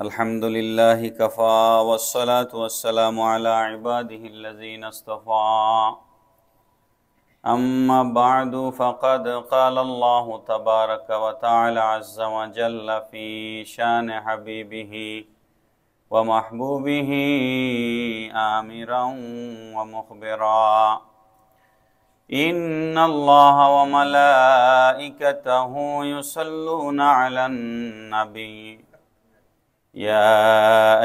अल्हम्दुलिल्लाहि Kaffa वस्सलातु वस्सलामु अला इबादिहिल्लज़ीना इस्तफ़ा अम्मा बअदु फ़क़द क़ालल्लाहु तबारक व तआला अज़्ज़ व जल्ल फ़ी शान हबीबिही व महबूबिही आमिरन व मुख़बिरा इन्नल्लाह व मलाइकतहु युसल्लूना अलन नबी या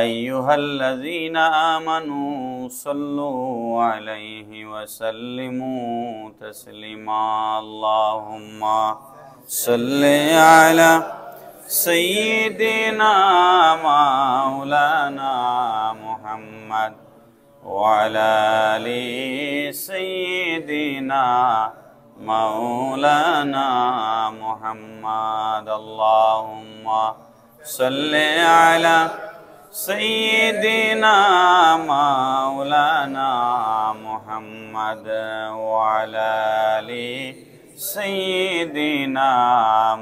अय्युहल्लज़ीना आमनू सल्लू अलैहि व सल्लिमू तस्लीमा अल्लाहुम्मा सल्लि अला सय्यिदिना मौलाना मुहम्मद वअला आलि सय्यिदिना मौलाना मुहम्मद अल्लाहुम्मा सल्लि अला सय्यिदिना मौलाना मुहम्मद वअला आलि सय्यिदिना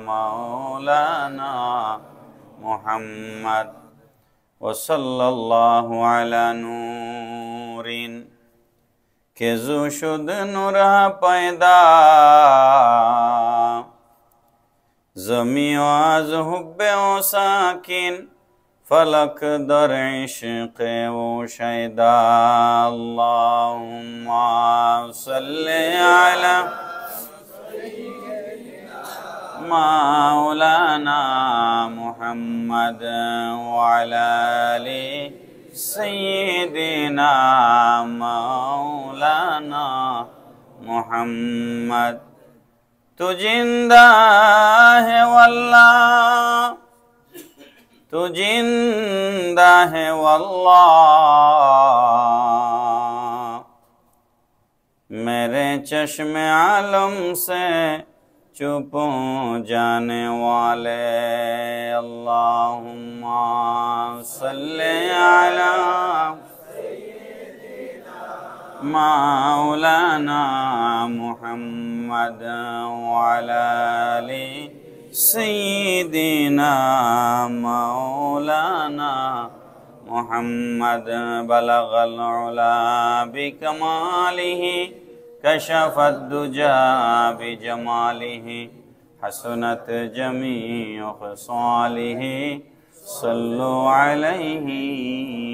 मौलाना मुहम्मद वसल्लल्लाहु अला नूरिन के जो शुद नूर पैदा ज़मी आज हुब्बे ओ साकिन फलक दर इश्क़ ओ शैदा अल्लाहुम्मा सल्लि अला मौलाना मुहम्मद वअला आलि सय्यिदिना मौलाना मुहम्मद तू जिंदा है वल्लाह तू जिंदा है वल्लाह मेरे चश्मे आलम से चुप जाने वाले अल्लाहुम्मा सल्लि अला मौलाना मुहम्मद वअला आलि सय्यिदिना मौलाना मुहम्मद बलगल उला बिकमालिही कशफत दुजा बिजमालिही हसनत जमीउ ख़िसालिही सल्लु अलैहि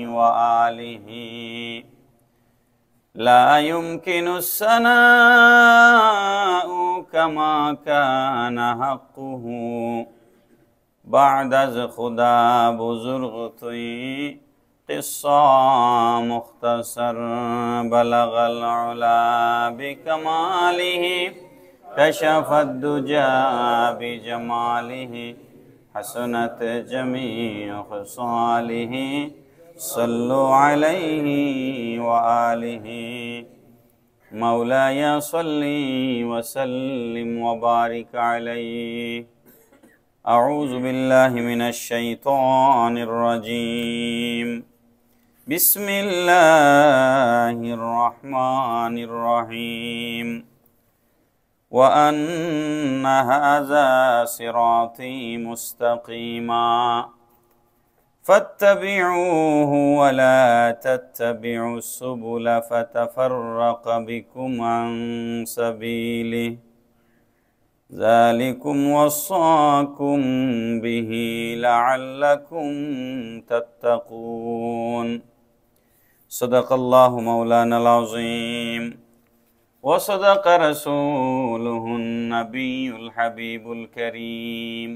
व आलिही ला युमकिनु सनाउ कमा कान हक़्क़ुहु बअद खुदा बुज़ुर्ग तुई क़िस्सा मुख़्तसर बलगल उला बिकमालिही कशफत दुजा बिजमालिही हसनत जमीउ ख़िसालिही सल्लु अलैहि व आलिही मौलाया सल्ली व सल्लिम व बारिक अलैहि अऊज़ु बिल्लाहि मिनश शैतानिर रजीम बिस्मिल्लाहिर रहमानिर रहीम व अन्ना हाज़ा सिराती मुस्तक़ीमा फत्तबिऊहु व ला तत्तबिउस सुबुल फतफर्रक़ बिकुम अन सबीलिहि ज़ालिकुम वस्साकुम बिही लअल्लकुम तत्तक़ून सदक़ल्लाहु मौलानल अज़ीम व सदक़ रसूलुहुन नबियुल हबीबुल करीम।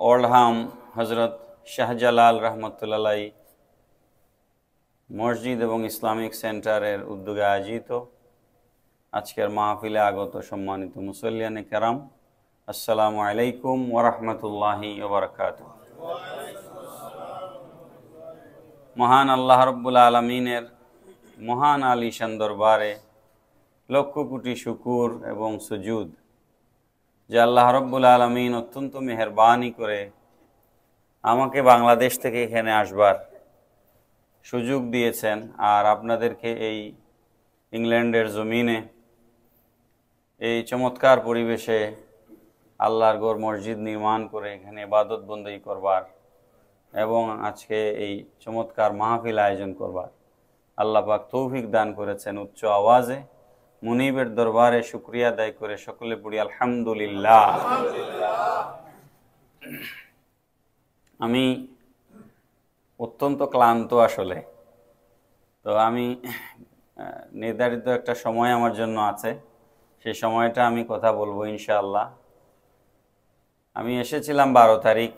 ओल्डहाम हज़रत शाहजालाल रहमतुल्लाह अलैहि मस्जिद एवं इस्लामिक सेंटारेर उद्योगे आयोजित आजकेर महफिले आगत सम्मानित मुसल्लियाने केराम अस्सलामु आलैकुम व रहमतुल्लाहि व बाराकातुहु। महान आल्लाह रब्बुल आलमीनेर महान आलिशान दरबारे लक्ष कोटी शुकुर एवं सुजूद যে আল্লাহ রব্বুল আলামিন অত্যন্ত মেহেরবানি করে আমাকে বাংলাদেশ থেকে এখানে আসবার সুযোগ দিয়েছেন আর আপনাদেরকে এই ইংল্যান্ডের জমিনে এই চমৎকার পরিবেশে আল্লাহর ঘর মসজিদ নির্মাণ করে এখানে ইবাদত বন্দেগী করবার এবং আজকে এই চমৎকার মাহফিল আয়োজন করবার আল্লাহ পাক তৌফিক দান করেছেন। উচ্চ আওয়াজে মুনিবের দরবারে শুকরিয়া আদায় করে সকলে পড়ি আলহামদুলিল্লাহ। আমি অত্যন্ত ক্লান্ত আসলে, তো আমি নির্ধারিত একটা সময় আমার জন্য আছে, সেই সময়টা আমি কথা বলবো ইনশাআল্লাহ। আমি এসেছিলাম 12 তারিখ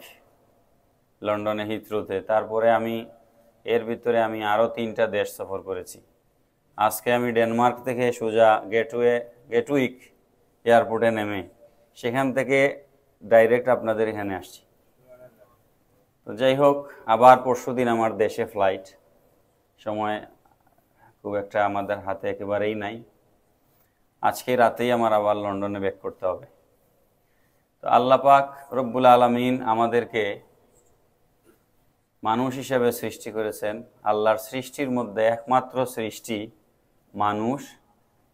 লন্ডনে হিথ্রোতে, তারপরে আমি এর ভিতরে আমি আরও 3টা দেশ সফর করেছি। আজকে আমি ডেনমার্ক থেকে সোজা গেটউইক এয়ারপোর্টে নেমে সেখান থেকে ডাইরেক্ট আপনাদের এখানে আসছি। তো যাই হোক, আবার পরশুদিন আমার দেশে ফ্লাইট, সময় খুব একটা আমাদের হাতে একেবারেই নাই। আজকে রাতেই আমার আবার লন্ডনে ব্যাক করতে হবে। তো আল্লাহ পাক রব্বুল আলামিন আমাদেরকে মানুষ হিসেবে সৃষ্টি করেছেন। আল্লাহর সৃষ্টির মধ্যে একমাত্র সৃষ্টি মানুষ,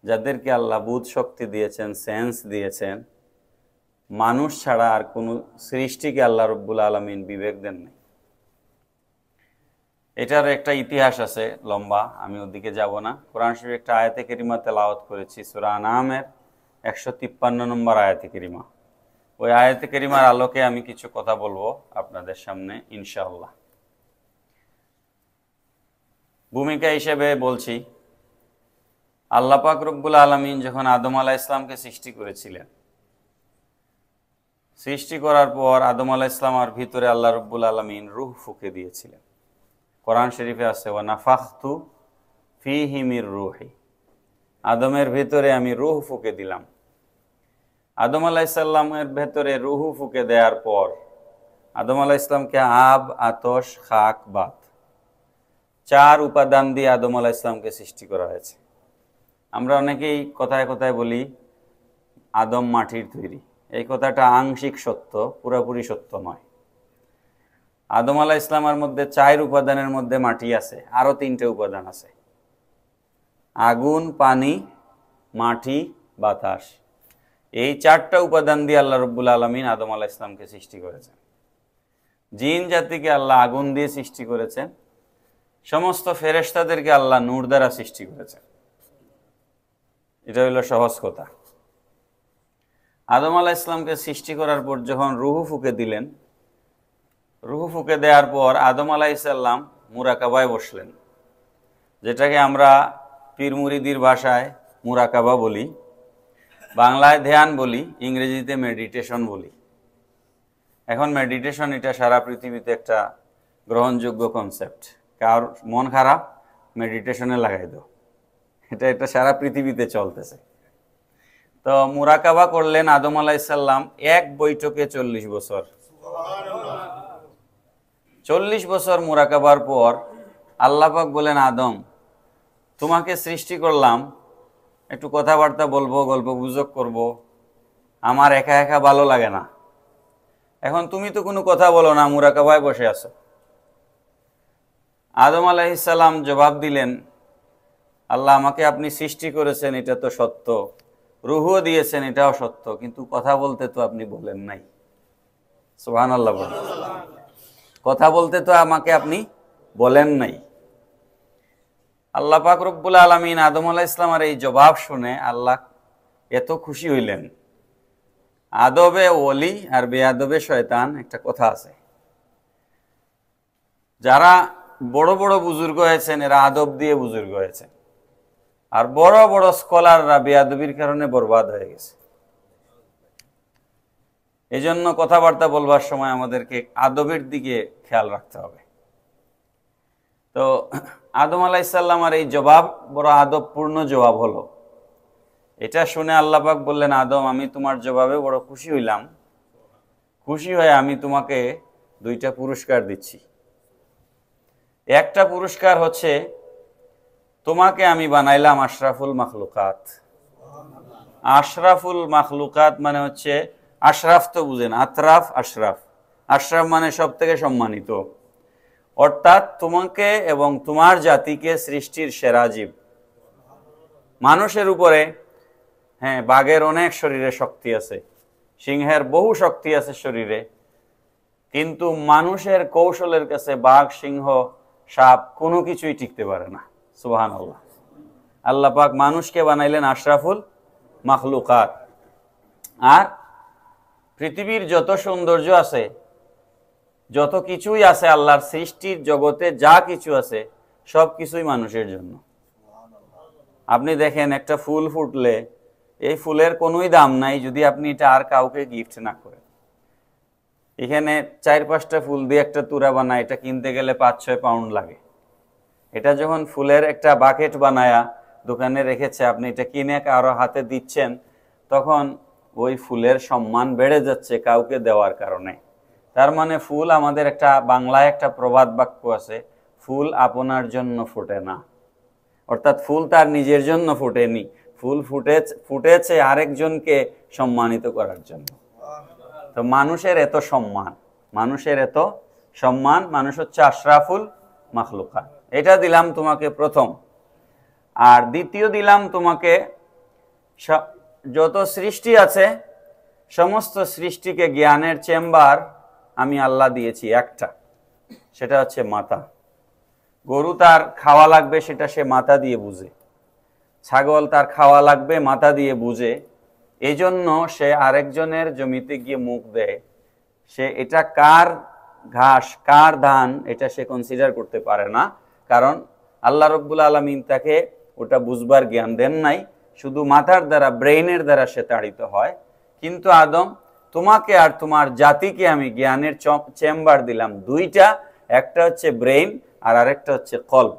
যাদেরকে আল্লাহ বুধ শক্তি দিয়েছেন, সেন্স দিয়েছেন। মানুষ ছাড়া আর কোনো সৃষ্টিকে আল্লাহ রব্বুল আলামিন বিবেক দেন নাই। এটার একটা ইতিহাস আছে লম্বা, আমি ওদিকে যাব না। কোরআন শরীফের একটা আয়াতে কারিমা তেলাওয়াত করেছি, সূরা আনআমের 153 নম্বর আয়াতে কারিমা। ওই আয়াতে কারিমার আলোকে আমি কিছু কথা বলবো আপনাদের সামনে ইনশাআল্লাহ। ভূমিকা হিসেবে বলছি, আল্লাহ পাক রব্বুল আলামিন যখন আদম আলাইহিস সালামকে সৃষ্টি করেছিলেন, সৃষ্টি করার পর আদম আলাইহিস সালামের ভিতরে আল্লাহ রব্বুল আলামিন রূহ ফুঁকে দিয়েছিলেন। কোরআন শরীফে আছে ওয়া নাফাখতু ফীহি মির রূহি, আদমের ভিতরে আমি রূহ ফুঁকে দিলাম। আদম আলাইহিস সালামের ভিতরে রূহ ফুঁকে দেওয়ার পর আদম আলাইহিস সালামকে আব, আতশ, খাক, বাত 4 উপাদান দিয়ে আদম আলাইহিস সালামকে সৃষ্টি করা হয়েছে। আমরা অনেকেই কথায় কথায় বলি আদম মাটির তৈরি। এই কথাটা আংশিক সত্য, পুরোপুরি সত্য নয়। আদম আলাইহিস সালামের মধ্যে 4 উপাদানের মধ্যে মাটি আছে, আরো 3টে উপাদান আছে, আগুন, পানি, মাটি, বাতাস। এই 4টা উপাদান দিয়ে আল্লাহ রব্বুল আলামিন আদম আলাইহিস সালামকে সৃষ্টি করেছেন। জিন জাতিকে আল্লাহ আগুন দিয়ে সৃষ্টি করেছেন, সমস্ত ফেরেশতাদেরকে আল্লাহ নূর দ্বারা সৃষ্টি করেছেন। এটা হলো সহজ কথা। আদম আলাইহিস সালামকে সৃষ্টি করার পর যখন রূহ ফুঁকে দিলেন, রূহ ফুঁকে দেওয়ার পর আদম আলাইহিস সালাম মুরাকাবায় বসলেন, যেটাকে আমরা পীর মুরিদির ভাষায় মুরাকাবা বলি, বাংলায় ধ্যান বলি, ইংরেজিতে মেডিটেশন বলি। এখন মেডিটেশন এটা সারা পৃথিবীতে একটা গ্রহণযোগ্য কনসেপ্ট। কার মন খারাপ, মেডিটেশনে লাগাই দাও, এটা সারা পৃথিবীতে চলতেছে। তো মুরাকাবা করলেন আদম আলাইহিস সালাম এক বৈঠকে 40 বছর। 40 বছর মুরাকাবার পর আল্লাহ পাক বলেন, আদম তোমাকে সৃষ্টি করলাম, একটু কথাবার্তা বলবো, গল্প গুজব করব, আমার একা একা ভালো লাগে না। এখন তুমি তো কোনো কথা বলো না, মুরাকাবায় বসে আছো। আদম আলাইহিস সালাম জবাব দিলেন, আল্লাহ আমাকে আপনি সৃষ্টি করেছেন, এটা তো সত্য, রূহও দিয়েছেন, এটাও সত্য, কিন্তু কথা বলতে তো আপনি বলেন নাই। সুবহানাল্লাহ বলেন, কথা বলতে তো আমাকে আপনি বলেন নাই। আল্লাহ পাক রব্বুল আলামিন আদম আলাইহিস সালামের এই জবাব শুনে আল্লাহ এত খুশি হইলেন। আদবে ওলি আর বেয়াদবে শয়তান একটা কথা আছে। যারা বড় বড় বুজুর্গ হয়েছেন এরা আদব দিয়ে বুজুর্গ হয়েছেন, আর বড় বড় স্কলাররা বেয়াদবির কারণে বরবাদ হয়ে গেছে। এই জন্য কথাবার্তা বলবার সময় আমাদেরকে আদবের দিকে খেয়াল রাখতে হবে। তো আদম আলাইহিস সালামের এই জবাব বড় আদবপূর্ণ জবাব হলো। এটা শুনে আল্লাহ পাক বললেন, আদম আমি তোমার জবাবে বড় খুশি হইলাম, খুশি হয়ে আমি তোমাকে 2টা পুরস্কার দিচ্ছি। একটা পুরস্কার হচ্ছে তোমাকে আমি বানাইলাম আশরাফুল মাখলুকাত। আশরাফুল মাখলুকাত মানে হচ্ছে, আশরাফ তো বুঝেন, আতরাফ, আশরাফ। আশরাফ মানে সব থেকে সম্মানিত, অর্থাৎ তোমাকে এবং তোমার জাতিকে সৃষ্টির সেরা জীব। মানুষের উপরে হ্যাঁ, বাঘের অনেক শরীরে শক্তি আছে, সিংহের বহু শক্তি আছে শরীরে, কিন্তু মানুষের কৌশলের কাছে বাঘ, সিংহ, সাপ কোনো কিছুই টিকতে পারে না। সুবহানাল্লাহ। আল্লাহ পাক মানুষকে বানাইলেন আশরাফুল মাখলুকাত। আর পৃথিবীর যত সৌন্দর্য আছে, যত কিছুই আছে আল্লাহর সৃষ্টির জগতে, যা কিছু আছে সব কিছুই মানুষের জন্য। আপনি দেখেন একটা ফুল ফুটলে এই ফুলের কোনোই দাম নাই যদি আপনি এটা আর কাউকে গিফট না করেন। এখানে 4-5টা ফুল দিয়ে একটা তুরা বানায়, এটা কিনতে গেলে 5-6 পাউন্ড লাগে। এটা যখন ফুলের একটা বাকেট বানায়া দোকানে রেখেছে, আপনি এটা কিনে কারো হাতে দিচ্ছেন, তখন ওই ফুলের সম্মান বেড়ে যাচ্ছে কাউকে দেওয়ার কারণে। তার মানে ফুল, আমাদের একটা বাংলায় একটা প্রবাদ বাক্য আছে, ফুল আপনার জন্য ফোটে না। অর্থাৎ ফুল তার নিজের জন্য ফোটেনি, ফুল ফুটেছে আরেকজনকে সম্মানিত করার জন্য। তো মানুষের এত সম্মান, মানুষের এত সম্মান, মানুষ হচ্ছে আশরাফুল মাখলুকাত। এটা দিলাম তোমাকে প্রথম। আর দ্বিতীয় দিলাম তোমাকে, যত সৃষ্টি আছে সমস্ত সৃষ্টিকে জ্ঞানের চেম্বার আমি আল্লাহ দিয়েছি একটা, সেটা হচ্ছে মাথা। গরু তার খাওয়া লাগবে সেটা সে মাথা দিয়ে বুঝে, ছাগল তার খাওয়া লাগবে মাথা দিয়ে বুঝে, এই জন্য সে আরেকজনের জমিতে গিয়ে মুখ দেয়। সে এটা কার ঘাস, কার ধান, এটা সে কনসিডার করতে পারে না, কারণ আল্লাহ রব্বুল আলামিন তাকে ওটা বুঝবার জ্ঞান দেন নাই, শুধু মাথার দ্বারা, ব্রেইনের দ্বারা সে তাড়িত হয়। কিন্তু আদম, তোমাকে আর তোমার জাতিকে আমি জ্ঞানের চেম্বার দিলাম দুইটা, একটা হচ্ছে ব্রেইন আর আরেকটা হচ্ছে কলব।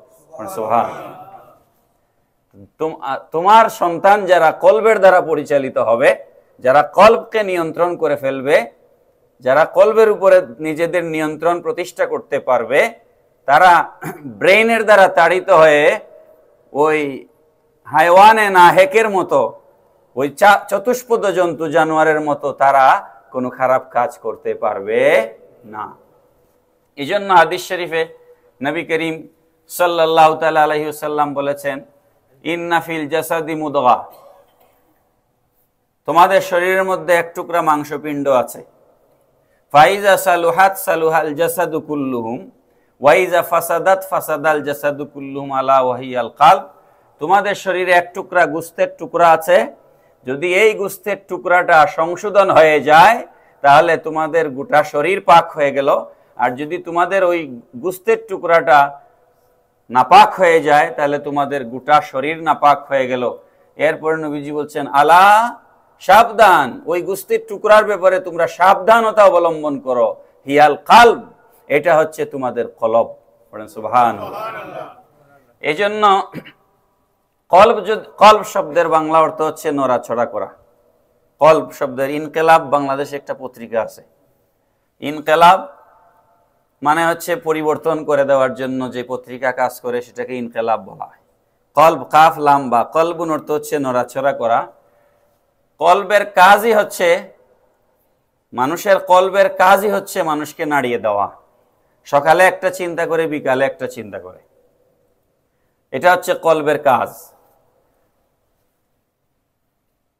সুবহানাল্লাহ। তোমার সন্তান যারা কলবের দ্বারা পরিচালিত হবে, যারা কলবকে নিয়ন্ত্রণ করে ফেলবে, যারা কলবের উপরে নিজেদের নিয়ন্ত্রণ প্রতিষ্ঠা করতে পারবে, তারা ব্রেইনের দ্বারা তাড়িত হয়ে ওই হায়ওয়ানে নাহেকের মতো, ওই চতুষ্পদ জন্তু জানোয়ারের মতো তারা কোনো খারাপ কাজ করতে পারবে না। এই জন্য হাদিস শরীফে নবী করিম সাল্লাল্লাহু তাআলা আলাইহি ওয়াসাল্লাম বলেছেন, ইন্না ফিল জাসাদি মুদগা, তোমাদের শরীরের মধ্যে এক টুকরা মাংসপিণ্ড আছে। ফাইজা সালুহাত সালুহাল জাসাদু কুল্লুহুম ওয়াইজা ফাসাদাত ফাসাদাল জাসাদু কুল্লুহুম আলা ওয়াহিয়াল কালব। তোমাদের শরীরে এক টুকরা গোশতের টুকরা আছে, যদি এই গোশতের টুকরাটা সংশোধন হয়ে যায় তাহলে তোমাদের গোটা শরীর পাক হয়ে গেল, আর যদি তোমাদের ওই গোশতের টুকরাটা নাপাক হয়ে যায় তাহলে তোমাদের গোটা শরীর নাপাক হয়ে গেল। এরপর নবীজি বলছেন, আলা সাবধান, ওই গোশতের টুকরার ব্যাপারে তোমরা সাবধানতা অবলম্বন করো, হিয়াল কালব, এটা হচ্ছে তোমাদের কলব। পড়েন সুবহানাল্লাহ। এজন্য কলব শব্দের বাংলা অর্থ হচ্ছে নড়াচড়া করা। কলব শব্দের ইনকেলাব, বাংলাদেশে একটা পত্রিকা আছে, ইনকেলাব মানে হচ্ছে পরিবর্তন করে দেওয়ার জন্য যে পত্রিকা কাজ করে সেটাকে ইনকেলাব বলা হয়। কলব, কাফ লাম বা, কলবুন অর্থ হচ্ছে নড়াচড়া করা। কলবের কাজই হচ্ছে, মানুষের কলবের কাজই হচ্ছে মানুষকে নাড়িয়ে দেওয়া। সকালে একটা চিন্তা করে, বিকালে একটা চিন্তা করে, এটা হচ্ছে কলবের কাজ।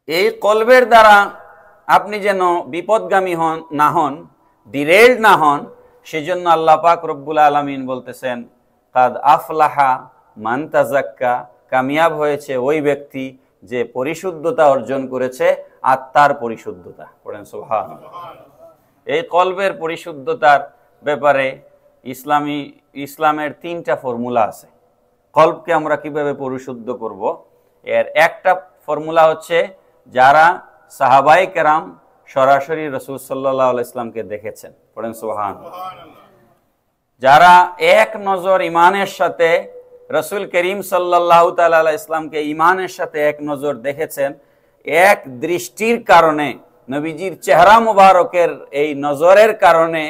এই কলবের দ্বারা আপনি যেন বিপদগামী না হন, ডিরেইলড না হন, সেজন্য আল্লাহ পাক রব্বুল আলামিন বলতেছেন, কাদ আফলাহা মান তাযাক্কা, কামিয়াব হয়েছে ওই ব্যক্তি যে পরিশুদ্ধতা অর্জন করেছে, আত্মার পরিশুদ্ধতা। পড়েন সুবহানাল্লাহ। এই কলবের পরিশুদ্ধতার ব্যাপারে ইসলামের 3টা ফর্মুলা আছে। কলবকে আমরা কিভাবে পরিশুদ্ধ করব, এর একটা ফর্মুলা হচ্ছে, যারা সাহাবায়ে কেরাম সরাসরি রাসূল সাল্লাল্লাহু আলাইহি ওয়াসাল্লামকে দেখেছেন, পড়েন সুবহানাল্লাহ, যারা এক নজর ইমানের সাথে রাসূল করিম সাল্লাল্লাহু তাআলা আলাইহি ওয়াসাল্লামকে ইমানের সাথে এক নজর দেখেছেন, এক দৃষ্টির কারণে, নবীজির চেহারা মুবারকের এই নজরের কারণে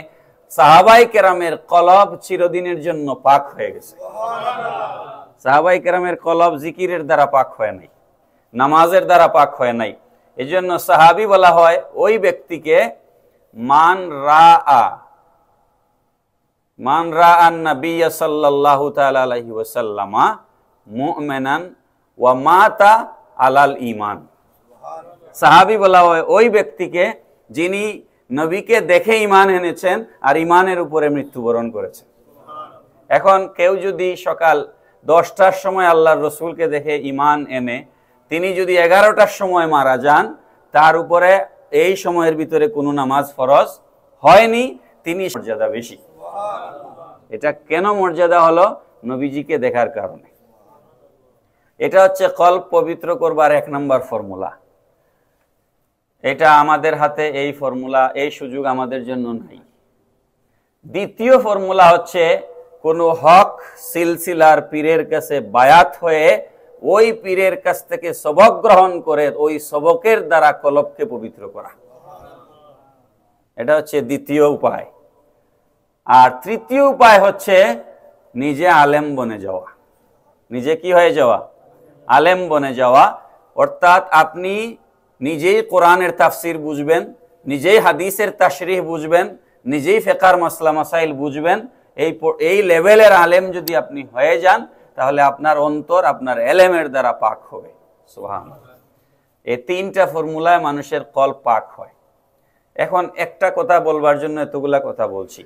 সাহাবায়ে কেরামের কলব চিরদিনের জন্য পাক হয়ে গেছে। সাহাবায়ে কেরামের কলব জিকিরের দ্বারা পাক হয় নাই, নামাজের দ্বারা পাক হয় নাই। এজন্য সাহাবী বলা হয় ওই ব্যক্তিকে মান রাআন নবিয়্য সাল্লাল্লাহু তাআলা আলাইহি ওয়াসাল্লাম মুমিনান ওয়া মাতা আলাল ঈমান। সাহাবী বলা হয় ওই ব্যক্তিকে যিনি নবীকে দেখে ঈমান এনেছেন আর ঈমানের উপরে মৃত্যুবরণ করেছেন। এখন কেউ যদি সকাল 10টার সময় আল্লাহর রসুলকে দেখে ঈমান এনে তিনি যদি 11টার সময় মারা যান, তার উপরে এই সময়ের ভিতরে কোনো নামাজ ফরজ হয়নি, তিনি মর্যাদা বেশি। এটা কেন মর্যাদা হলো? নবীজিকে দেখার কারণে। এটা হচ্ছে কলব পবিত্র করবার 1 নম্বর ফর্মুলা। এটা আমাদের হাতে, এই ফর্মুলা, এই সুযোগ আমাদের জন্য নাই। দ্বিতীয় ফর্মুলা হচ্ছে কোন হক সিলসিলার পীরের কাছে বায়াত হয়ে ওই পীরের কাছ থেকে সবক গ্রহণ করে ওই সবকের দ্বারা কলবকে পবিত্র করা। এটা হচ্ছে দ্বিতীয় উপায়। আর তৃতীয় উপায় হচ্ছে নিজে আলেম বনে যাওয়া। নিজে কি হয়ে যাওয়া? আলেম বনে যাওয়া। অর্থাৎ আপনি নিজেই কোরআনের তাফসির বুঝবেন, নিজেই হাদিসের তাশরিহ বুঝবেন, নিজেই ফিকহের মাসলা মাসাইল বুঝবেন। এই লেভেলের আলেম যদি আপনি হয়ে যান, তাহলে আপনার অন্তর আপনার এলেমের দ্বারা পাক হবে। সুবহানাল্লাহ। এই 3টা ফর্মুলায় মানুষের কলব পাক হয়। এখন একটা কথা বলবার জন্য এতগুলা কথা বলছি।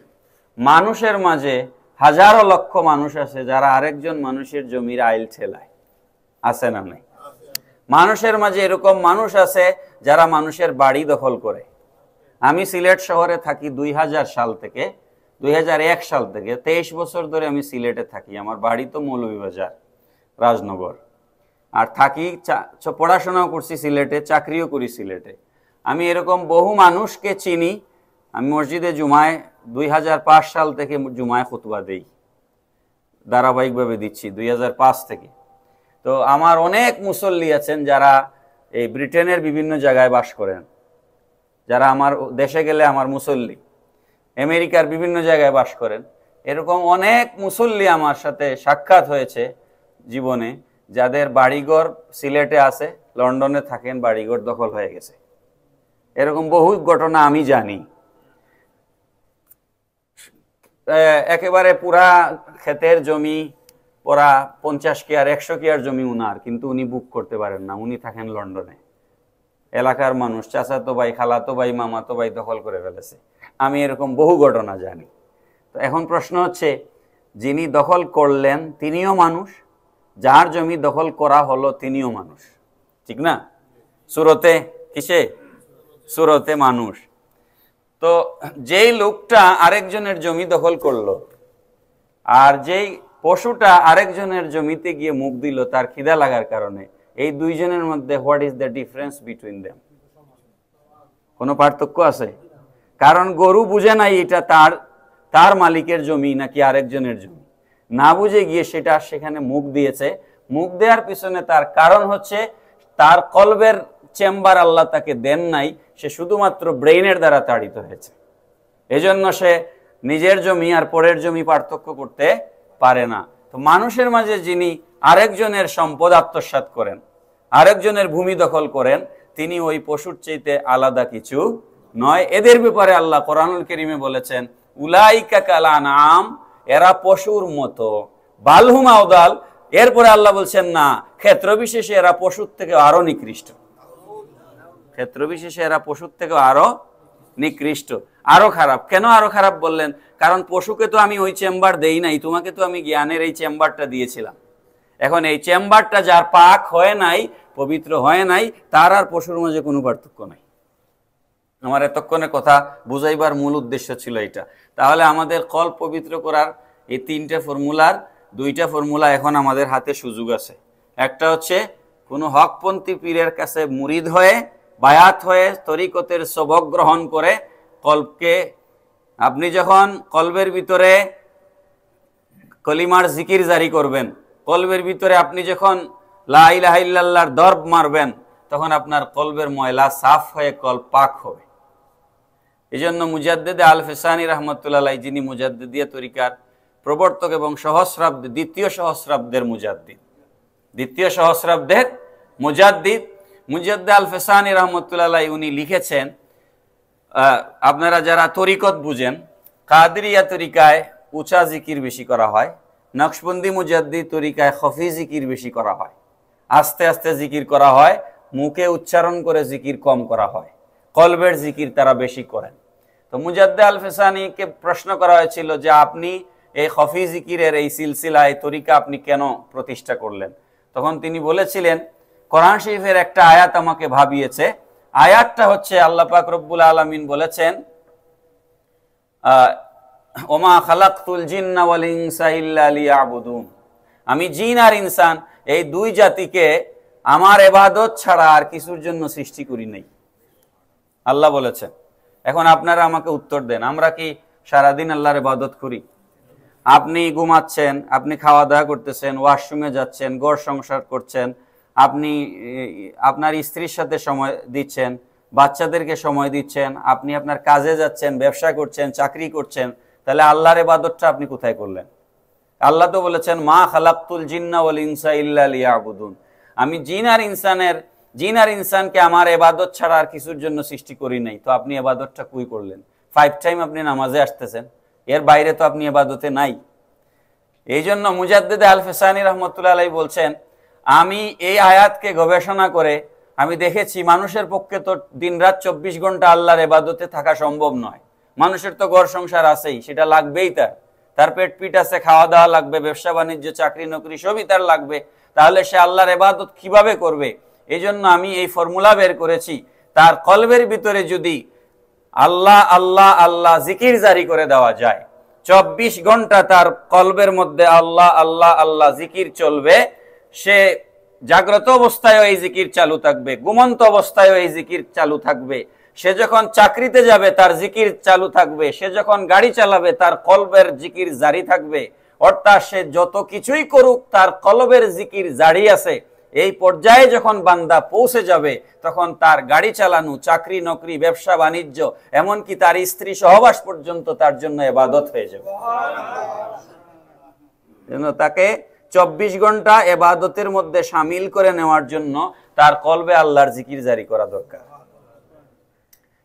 মানুষের মাঝে হাজারো লক্ষ মানুষ আছে যারা আরেকজন মানুষের জমির আইল ঠেলায়, আছে না নাই? মানুষের মাঝে এরকম মানুষ আছে যারা মানুষের বাড়ি দখল করে। আমি সিলেট শহরে থাকি 2001 সাল থেকে 23 বছর ধরে আমি সিলেটে থাকি। আমার বাড়ি তো মৌলভীবাজার, রাজনগর। আর থাকি, পড়াশোনাও করছি সিলেটে, চাকরিও করি সিলেটে। আমি এরকম বহু মানুষকে চিনি। আমি মসজিদে জুমায় 2005 সাল থেকে জুমায় খুতবা দেই, ধারাবাহিকভাবে দিচ্ছি 2005 থেকে। তো আমার অনেক মুসল্লি আছেন যারা এই ব্রিটেনের বিভিন্ন জায়গায় বাস করেন, যারা আমার দেশে গেলে আমার মুসল্লি, আমেরিকার বিভিন্ন জায়গায় বাস করেন। এরকম অনেক মুসল্লি আমার সাথে সাক্ষাৎ হয়েছে জীবনে, যাদের বাড়িঘর সিলেটে আছে, লন্ডনে থাকেন, বাড়িঘর দখল হয়ে গেছে। এরকম বহু ঘটনা আমি জানি। একেবারে পুরা ক্ষেতের জমি, পুরা 50 কেয়ার 100 কেয়ার জমি উনার, কিন্তু উনি বুক করতে পারেন না, উনি থাকেন লন্ডনে। এলাকার মানুষ, চাচাতো ভাই, খালাতো ভাই, মামাতো ভাই দখল করে ফেলেছে। আমি এরকম বহু ঘটনা জানি। তো এখন প্রশ্ন হচ্ছে, যিনি দখল করলেন তিনিও মানুষ, যার জমি দখল করা হলো তিনিও মানুষ, ঠিক না? সুরতে কিসে? সুরতে মানুষ। তো যেই লোকটা আরেকজনের জমি দখল করলো আর যেই পশুটা আরেকজনের জমিতে গিয়ে মুখ দিল তার খিদা লাগার কারণে, এই দুইজনের মধ্যে what is the difference between them? কোনো পার্থক্য আছে? কারণ গরু বুঝে নাই এটা তার মালিকের জমি নাকি আরেকজনের জমি, না বুঝে গিয়ে সেটা সেখানে মুখ দিয়েছে। মুখ দেওয়ার পিছনে তার কারণ হচ্ছে তার কলবের চেম্বার আল্লাহ তাকে দেন নাই, সে শুধুমাত্র ব্রেইনের দ্বারা তাড়িত হয়েছে। এজন্য সে নিজের জমি আর পরের জমি পার্থক্য করতে পারে না। তো মানুষের মাঝে যিনি আরেকজনের সম্পদ আত্মসাৎ করেন, আরেকজনের ভূমি দখল করেন, তিনি ওই পশুর চাইতে আলাদা কিছু নয়। এদের ব্যাপারে আল্লাহ কোরআনুল কারীমে বলেছেন, উলাইকা কাল আনআম, এরা পশুর মতো, বালহুম আউদাল। এরপরে আল্লাহ বলছেন না, ক্ষেত্র বিশেষে এরা পশুর থেকে আরো নিকৃষ্ট। ক্ষেত্র বিশেষে এরা পশুর থেকে আরো নিকৃষ্ট, আরো খারাপ। কেন আরো খারাপ বললেন? কারণ পশুকে তো আমি ওই চেম্বার দেই নাই, তোমাকে তো আমি জ্ঞানের এই চেম্বারটা দিয়েছিলাম। এখন এই চেম্বারটা যার পাক হয় নাই, পবিত্র হয় নাই, তার আর পশুর মাঝে কোনো পার্থক্য নাই। আমার এতক্ষণে কথা বুঝাইবার মূল উদ্দেশ্য ছিল এটা। তাহলে আমাদের কলব পবিত্র করার এই 3টে ফর্মুলার 2টা ফর্মুলা এখন আমাদের হাতে সুযোগ আছে। একটা হচ্ছে কোনো হকপন্থী পীরের কাছে মুরিদ হয়ে, বায়াত হয়ে, তরিকতের সবক গ্রহণ করে কলবকে, আপনি যখন কলবের ভিতরে কলিমার জিকির জারি করবেন, কলবের ভিতরে আপনি যখন লা ইলাহা ইল্লাল্লাহর দরব মারবেন, তখন আপনার কলবের ময়লা সাফ হয়ে কলব পাক হবে। এজন্য মুজাদ্দিদ আল ফিসানি রাহমাতুল্লাহ আলাইহি, যিনি মুজাদ্দিদিয়া তরিকার প্রবর্তক এবং দ্বিতীয় সহস্রাব্দের মুজাদ্দিদ আল ফিসানি রাহমাতুল্লাহ আলাইহি, উনি লিখেছেন, আপনারা যারা তরিকত বুঝেন, কাদরিয়া তরিকায় উঁচা জিকির বেশি করা হয়, নকশবন্দি মুজাদ্দিদ তরিকায় খফি জিকির বেশি করা হয়, আস্তে আস্তে জিকির করা হয়, মুখে উচ্চারণ করে জিকির কম করা হয়, কলবের জিকির তারা বেশি করেন। তো মুজাদ্দে আল ফেসানিকে প্রশ্ন করা হয়েছিল যে আপনি এই খফি জিকিরের এই সিলসিলা, এই তরিকা আপনি কেন প্রতিষ্ঠা করলেন? তখন তিনি বলেছিলেন, কোরআন শরীফের একটা আয়াত আমাকে ভাবিয়েছে। আয়াতটা হচ্ছে আল্লাহ পাক রব্বুল আলামিন বলেছেন, ওমা খালাকতুল জিন্না ওয়াল ইনসা ইল্লা লিয়াবুদুন, আমি জিন আর ইনসান এই দুই জাতিকে আমার ইবাদত ছাড়া আর কিছুর জন্য সৃষ্টি করি নাই, আল্লাহ বলেছেন। এখন আপনারা আমাকে উত্তর দেন, আমরা কি সারাদিন আল্লাহর ইবাদত করি? আপনি ঘুমাচ্ছেন, আপনি খাওয়া দাওয়া করতেছেন, ওয়াশরুমে যাচ্ছেন, ঘর সংসার করছেন, আপনি আপনার স্ত্রীর সাথে সময় দিচ্ছেন, বাচ্চাদেরকে সময় দিচ্ছেন, আপনি আপনার কাজে যাচ্ছেন, ব্যবসা করছেন, চাকরি করছেন, তাহলে আল্লাহর ইবাদতটা আপনি কোথায় করলেন? আল্লাহ তো বলেছেন, মা খালাকতুল জিন্না ওয়াল ইনসা ইল্লা লিয়াবুদুন, আমি জিন আর ইনসানকে আমার ইবাদত ছাড়া আর কিছুর জন্য সৃষ্টি করি নাই। তো আপনি ইবাদতটা কই করলেন? 5 টাইম আপনি নামাজে আসতেছেন, এর বাইরে তো আপনি ইবাদতে নাই। এই জন্য মুজাদ্দিদ আল ফেসানি রহমতুল্লাহ আলাইহি বলছেন, আমি এই আয়াতকে গবেষণা করে আমি দেখেছি মানুষের পক্ষে তো দিনরাত 24 ঘন্টা আল্লাহর ইবাদতে থাকা সম্ভব নয়। মানুষের তো ঘর সংসার আছেই, সেটা লাগবেই, তার পেট পিট আছে, খাওয়া দাওয়া লাগবে, ব্যবসা বাণিজ্য, চাকরি নকরি সবই তার লাগবে। তাহলে সে আল্লাহর ইবাদত কিভাবে করবে? এই জন্য আমি এই ফর্মুলা বের করেছি, তার কলবের ভিতরে যদি আল্লাহ আল্লাহ আল্লাহ জিকির জারি করে দেওয়া যায়, 24 ঘন্টা তার কলবের মধ্যে আল্লাহ আল্লাহ আল্লাহ জিকির চলবে, সে জাগ্রত অবস্থায়ও এই জিকির চালু থাকবে, ঘুমন্ত অবস্থায়ও এই জিকির চালু থাকবে, সে যখন চাকরিতে যাবে তার জিকির চালু থাকবে, সে যখন গাড়ি চালাবে তার কলবের জিকির জারি থাকবে। অর্থাৎ সে যত কিছুই করুক তার কলবের জিকির জারি আছে। এই পর্যায়ে যখন বান্দা পৌঁছে যাবে, তখন তার গাড়ি চালানো, চাকরি নকরি, ব্যবসা বাণিজ্য, এমনকি তার স্ত্রী সহবাস পর্যন্ত তার জন্য ইবাদত হয়ে যাবে। তাকে 24 ঘন্টা ইবাদতের মধ্যে শামিল করে নেওয়ার জন্য তার কলবে আল্লাহর জিকির জারি করা দরকার।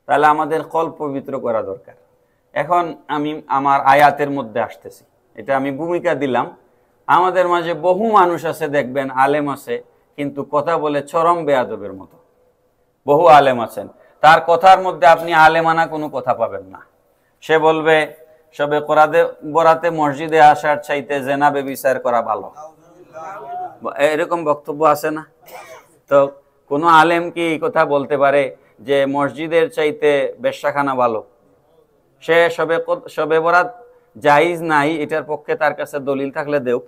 তাহলে আমাদের কলব পবিত্র করা দরকার। এখন আমি আমার আয়াতের মধ্যে আসতেছি, এটা আমি ভূমিকা দিলাম। আমাদের মাঝে বহু মানুষ আছে, দেখবেন আলেম আছে, কিন্তু কথা বলে চরম বেয়াদবের মতো। বহু আলেম আছেন, তার কথার মধ্যে আপনি আলেমানা কোনো কথা পাবেন না। সে বলবে সবে বরাতে মসজিদে আসার চাইতে জেনা বেবিচার করা ভালো, এরকম বক্তব্য আছে না? তো কোন আলেম কি এই কথা বলতে পারে যে মসজিদের চাইতে বেশ্যাখানা ভালো? সে সবে বরাত জায়েজ নাই, এটার পক্ষে তার কাছে দলিল থাকলে দেউক,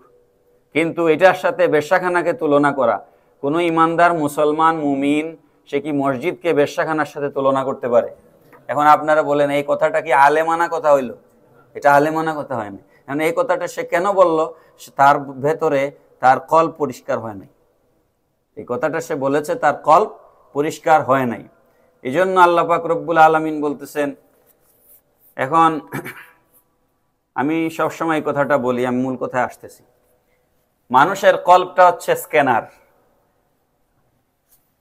কিন্তু এটার সাথে বেশ্যাখানাকে তুলনা করা, কোন ইমানদার মুসলমান মুমিন সে কি মসজিদকে বেশ্যাখানার সাথে তুলনা করতে পারে? এখন আপনারা বলেন, এই কথাটা কি আলেমানা কথা হইল? এটা আলেমানা কথা হয় না। এখন এই কথাটা সে কেন বলল? তার ভেতরে তার কল্প পরিষ্কার হয় নাই। এই কথাটা সে বলেছে, তার কল্প পরিষ্কার হয় নাই। এই জন্য আল্লাহ পাক রব্বুল আলামিন বলতেছেন, এখন আমি সবসময় কথাটা বলি, আমি মূল কথায় আসতেছি। মানুষের কল্পটা হচ্ছে স্ক্যানার।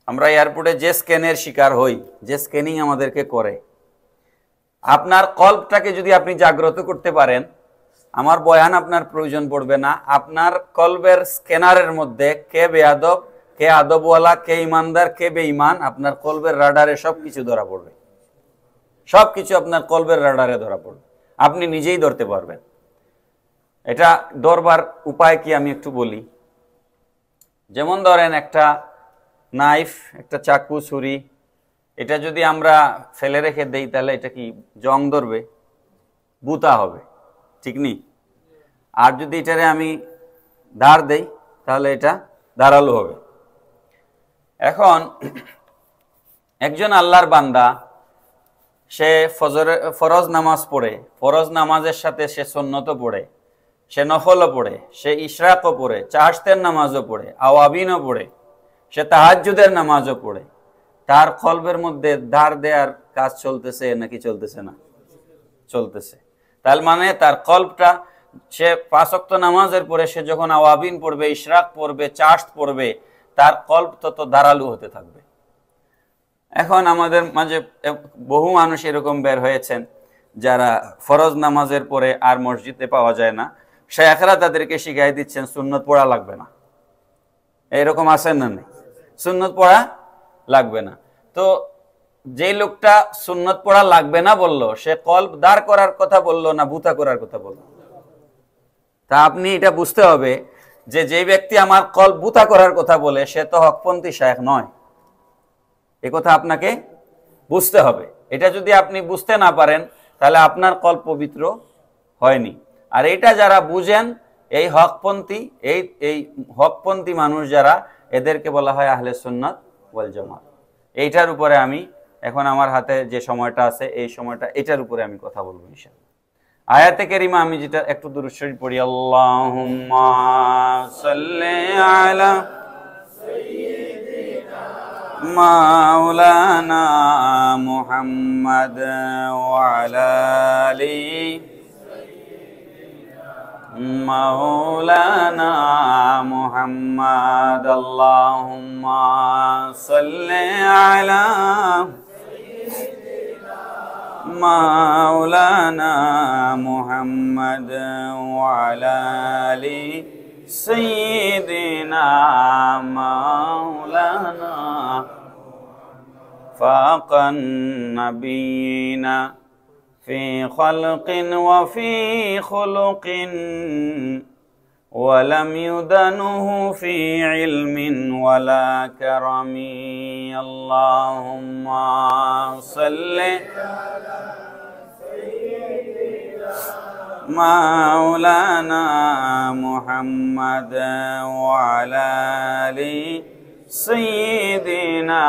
আমরা এয়ারপোর্টে যে স্ক্যানের শিকার হই, যে স্ক্যানিং আমাদেরকে করে, আপনার কল্পটাকে যদি আপনি জাগ্রত করতে পারেন, আমার বয়ান আপনার প্রয়োজন পড়বে না। আপনার কলবের স্ক্যানারের মধ্যে কে বেয়াদব, কে আদবওয়ালা, কে ইমানদার, কে বেঈমান, আপনার কলবের রাডারে সবকিছু ধরা পড়বে। সবকিছু আপনার কলবের রাডারে ধরা পড়বে, আপনি নিজেই ধরতে পারবেন। এটা ধরবার উপায় কি আমি একটু বলি। যেমন ধরেন একটা নাইফ, একটা চাকু, ছুরি, এটা যদি আমরা ফেলে রেখে দেই তাহলে এটা কি জং ধরবে? বুতা হবে, ঠিক নি? আর যদি এটারে আমি ধার দেই তাহলে এটা ধারালো হবে। এখন একজন আল্লাহর বান্দা, সে ফরজ নামাজ পড়ে, ফরজ নামাজের সাথে সে সুন্নতও পড়ে, সে নফলও পড়ে, সে ইশরাকও পড়ে, চাহতের নামাজও পড়ে, আওয়াবিনও পড়ে, সে তাহাজ্জুদের নামাজও পড়ে। তার কলবের মধ্যে ধার দেওয়ার কাজ চলতেছে নাকি চলতেছে না? চলতেছে। তার মানে তার কলবটা, সে 5 ওয়াক্ত নামাজের পরে সে যখন আওয়াবিন পড়বে, ইশরাক পড়বে, চাহত পড়বে, তার কলব তত ধারালু হতে থাকবে। এখন আমাদের মাঝে বহু মানুষ এরকম বের হয়েছেন যারা ফরজ নামাজের পরে আর মসজিদে পাওয়া যায় না, শায়েখরা তাদেরকে শিখাই দিচ্ছেন সুন্নত পড়া লাগবে না। এরকম আছেন না? নেই? সুন্নত পড়া লাগবে না। তো যে লোকটা সুন্নত পড়া লাগবে না বললো, সে কলব দাঁড় করার কথা বললো না ভুতা করার কথা বললো? তা আপনি এটা বুঝতে হবে যে যে ব্যক্তি আমার কলব ভুতা করার কথা বলে সে তো হকপন্থী শায়েখ নয়। এ কথা আপনাকে বুঝতে হবে। এটা যদি আপনি বুঝতে না পারেন তাহলে আপনার কলব পবিত্র হয়নি। আর এটা যারা বুঝেন, এই হকপন্থী এই হকপন্থী মানুষ যারা, এদেরকে বলা হয় আহলে সুন্নাত ওয়াল জামাত। এইটার উপরে আমি এখন আমার হাতে যে সময়টা আছে এই সময়টা এটার উপরে আমি কথা বলবো ইনশাআল্লাহ। আয়াতে কারিমা আমি যেটা একটু দুরূদ শরীফ পড়ি, আল্লাহুম্মা সাল্লি আলা মাওলানা মুহাম্মাদ ওয়া আলা আলি মাওলানা মুহাম্মাদ। আল্লাহুম্মা সাল্লি আলা মাওলানা মুহাম্মাদ ওয়া আলা আলি সাইয়্যিদিনা মাওলানা ফাকান নাবিয়িনা ফি খালকিন ওয়া ফি খুলুকিন ওয়া লাম ইউদানুহু ফি ইলমিন ওয়ালা কারামি। আল্লাহুম্মা সাল্লি মাওলানা মুহাম্মাদ ওয়া আলা আলি সাইয়্যিদিনা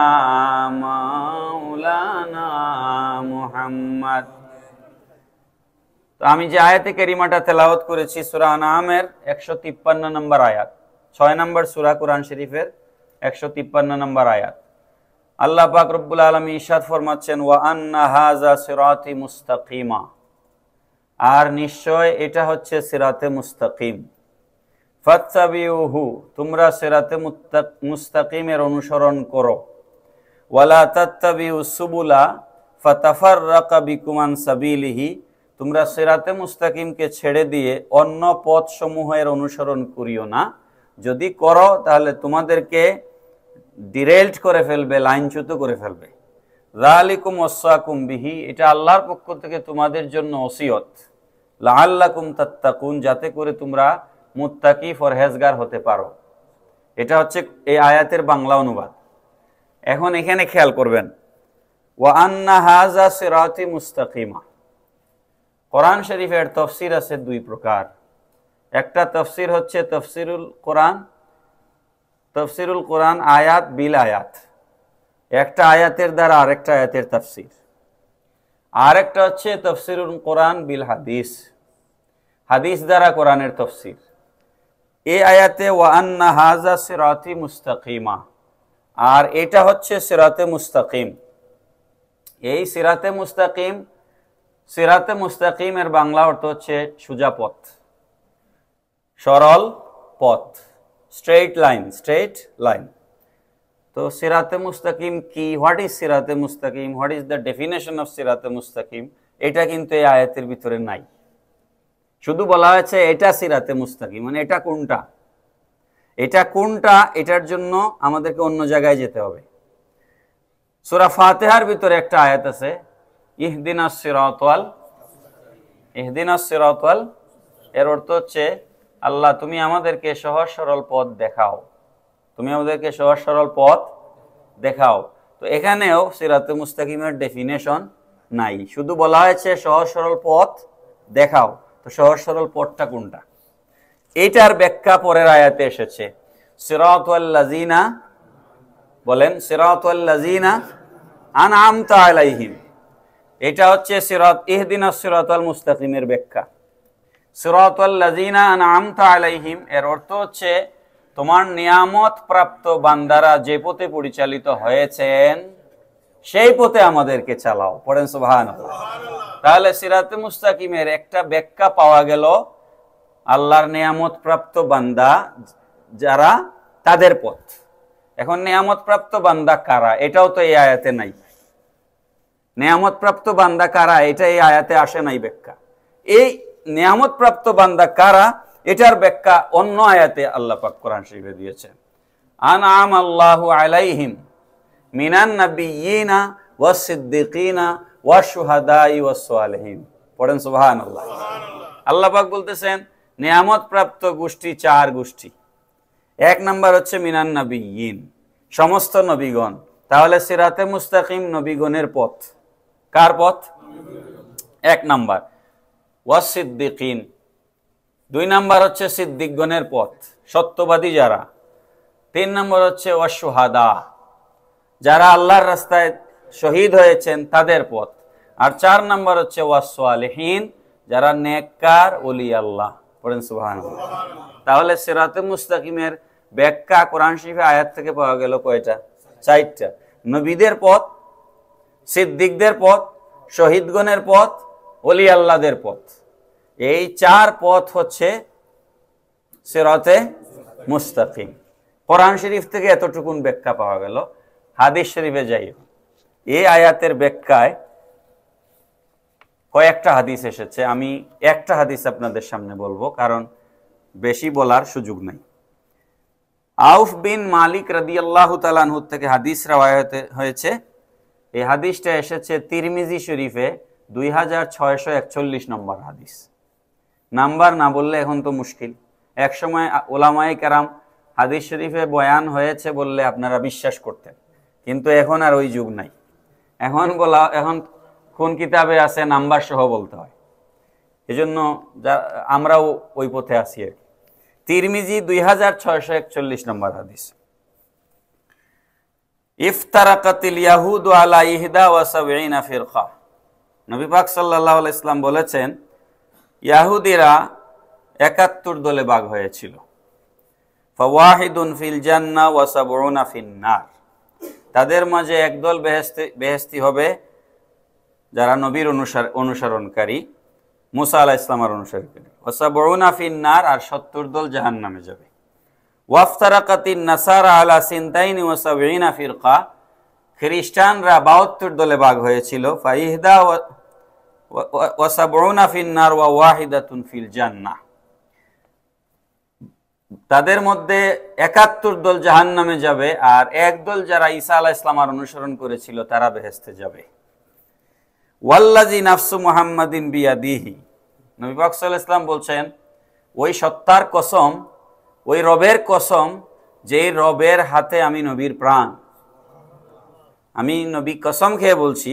মাওলানা মুহাম্মাদ। তো আমি যে আয়াতে কারিমাটা তেলাওয়াত করেছি সূরা আনআমের 153 নম্বর আয়াত, 6 নম্বর সূরা কোরআন শরীফের 153 নম্বর আয়াত। আল্লাহ পাক রব্বুল আলামিন ইরশাদ ফরমাচ্ছেন, ওয়া আন্না হাযা সিরাতি মুস্তাকিমা, আর নিশ্চয় এটা হচ্ছে সিরাতে মুস্তাকিম। ফাত্তাবিউহু, তোমরা সিরাতে মুস্তাকিমের অনুসরণ করো। ওয়ালা তাত্তাবিউ সুবুলা ফাতাফাররাকা বিকুম আন সাবিলিহি, তোমরা সিরাতে মুস্তাকিমকে ছেড়ে দিয়ে অন্য পথ সমূহের অনুসরণ করিও না। যদি করো তাহলে তোমাদেরকে ডিরেল্ট করে ফেলবে, লাইনচ্যুত করে ফেলবে। যালিকুম ওয়াসাকুম বিহি, এটা আল্লাহর পক্ষ থেকে তোমাদের জন্য ওসিয়ত। লাআল্লাকুম তাত্তাকুন, যাতে করে তোমরা মুত্তাকি ফরহেজগার হতে পারো। এটা হচ্ছে এই আয়াতের বাংলা অনুবাদ। এখন এখানে খেয়াল করবেন, ওয়া আন্না হাযা সিরাতি মুস্তাকিমা। কোরআন শরীফের তাফসীর আছে দুই প্রকার। একটা তাফসীর হচ্ছে তাফসীরুল কোরআন আয়াত বিল আয়াত, একটা আয়াতের দ্বারা আরেকটা আয়াতের তাফসীর। আরেকটা হচ্ছে তাফসীরুল কোরআন বিল হাদিস, হাদিস দ্বারা কোরআনের তাফসীর। এই আয়াতে ওয়া আন্না হাযা সিরাতি মুস্তাকিমা, আর এটা হচ্ছে সিরাতে মুস্তাকিম। এই সিরাতে মুস্তাকিমের বাংলা অর্থ হচ্ছে সোজা পথ, সরল পথ, স্ট্রেট লাইন। তো সিরাতে মুস্তাকিম কি, হোয়াট ইজ সিরাতে মুস্তাকিম, what is the definition of সিরাতে মুস্তাকিম, এটা কিন্তু এই আয়াতের ভিতরে নাই। শুধু বলা হয়েছে এটা সিরাতে মুস্তাকিম, মানে এটা কোনটা, এটার জন্য আমাদেরকে অন্য জায়গায় যেতে হবে। সূরা ফাতিহার ভিতরে একটা আয়াত আছে, ইহদিনাস সিরাতাল, এর অর্থ হচ্ছে আল্লাহ তুমি আমাদেরকে সহজ সরল পথ দেখাও। তো এখানেও সিরাতে মুস্তাকিমের ডেফিনেশন নাই, শুধু বলা হয়েছে সহজ সরল পথ দেখাও। তো সহজ সরল পথটা কোনটা, এইটার ব্যাখ্যা পরের আয়াতে এসেছে। সিরাতাল লাযিনা, বলেন সিরাতাল লাযিনা আনআমতা আলাইহিম, এটা হচ্ছে ইহদিনাস সিরাতাল মুস্তাকিমের ব্যাখ্যা। সিরাতাল লাযিনা আনআমতা আলাইহিম এর অর্থ হচ্ছে তোমার নিয়ামত প্রাপ্ত বান্দারা যে পথে পরিচালিত হয়েছেন সেই পথে আমাদেরকে চালাও। পড়েন সুবহানাল্লাহ। তাহলে সিরাতে মুস্তাকিমের একটা ব্যাখ্যা পাওয়া গেল, আল্লাহর নিয়ামত প্রাপ্ত বান্দা যারা তাদের পথ। এখন নিয়ামত প্রাপ্ত বান্দা কারা, এটাও তো এই আয়াতে নাই। নিয়ামত প্রাপ্ত বান্দা কারা, এটা এই আয়াতে আসে নাই ব্যাখ্যা। এই নিয়ামত প্রাপ্ত বান্দা কারা, এটার ব্যাখ্যা অন্য আয়াতে আল্লাহ পাক কোরআন শরীফে দিয়েছেন। আনআম আল্লাহু আলাইহিম, মিনান নাবিয়্যিনা ওয়াস সিদ্দিকিনা ওয়াশ শুহাদাই ওয়াস সালিহিন। পড়েন সুবহানাল্লাহ। আল্লাহ পাক বলতেছেন নিয়ামত প্রাপ্ত গোষ্ঠী 4 গোষ্ঠী। 1 নাম্বার হচ্ছে মিনান নাবিয়্যিন, সমস্ত নবীগণ। তাহলে সিরাতে মুস্তাকিম নবীগণের পথ। কার পথ? 1 নাম্বার। ওয়াস সিদ্দিকিন, 2 নাম্বার হচ্ছে সিদ্দিকগণের পথ, সত্যবাদী যারা। 3 নাম্বার হচ্ছে ওয়াশ শুহাদা, যারা আল্লাহর রাস্তায় শহীদ হয়েছেন তাদের পথ। আর 4 নাম্বার হচ্ছে ওয়াস সালিহিন, যারা নেককার ওলি আল্লাহ। পড়েন সুবহানাল্লাহ। তাহলে সিরাতে মুস্তাকিমের ব্যাখ্যা কোরআন শরীফে আয়াত থেকে পাওয়া গেল কয়টা? 4টা। নবীদের পথ, সিদ্দিকদের পথ, শহীদগণের পথ, ওলি আল্লাহদের পথ। এই 4 পথ হচ্ছে সিরাতে মুস্তাকিম। কোরআন শরীফ থেকে এতটুকুন ব্যাখ্যা পাওয়া গেল। হাদিস শরীফে যাই, এই আয়াতের ব্যাখ্যায় কয়েকটা হাদিস এসেছে। আমি একটা হাদিস আপনাদের সামনে বলবো, কারণ বেশি বলার সুযোগ নাই। আউফ বিন মালিক রাদিয়াল্লাহু তাআলা আনহু থেকে হাদিস রওয়ায়াত হয়েছে। এই হাদিসটা এসেছে তিরমিজি শরীফে 2641 নম্বর হাদিস। নাম্বার না বললে এখন তো মুশকিল। এক সময় উলামায়ে কেরাম হাদিস শরীফে বয়ান হয়েছে বললে আপনারা বিশ্বাস করতেন, কিন্তু এখন আর ওই যুগ নাই। এখন কোন কিতাবে আছে নাম্বার সহ বলতে হয়। এজন্য আমরাও ওই পথে আছি আর কি। তিরমিজি 2641 নম্বর হাদিস। ইফতারাকাতিল ইয়াহুদু আলা 71 ফিরকা। নবী পাক সাল্লাল্লাহু আলাইহি ওয়াসাল্লাম বলেছেন ইহুদিরা 71 দলে ভাগ হয়েছিল। ফাওয়াহিদুন ফিল জান্নাহ ওয়া 70 ফিন নার। তাদের মাঝে একদল বেহেশতি হবে যারা নবীর অনুসরণকারী, মুসা আলাইহিস সালামের অনুসরণকারী। ওয়া 70 ফিন নার, আর 70 দল জাহান্নামে যাবে। ওয়াফতারাকাতিন নাসারা আলা 72 ফিরকা। খ্রিস্টানরা 72 দলে ভাগ হয়েছিল। ফাইহদা ওয়া 70 ফিন নার ওয়া ওয়াহিদাতুন ফিল জান্নাহ। তাদের মধ্যে 71 দল জাহান্নামে যাবে, আর এক দল যারা ঈসা আলাইহিস সালামের অনুসরণ করেছিল তারা বেহেশতে যাবে। ওয়াল্লাযী নাফসু মুহাম্মাদিন বিয়াদিহি। নবী পাক সাল্লাল্লাহু আলাইহি ওয়াসাল্লাম বলছেন ওই সত্তার কসম, ওই রবের কসম, যে রবের হাতে আমি নবীর প্রাণ। আমি নবী কসম খেয়ে বলছি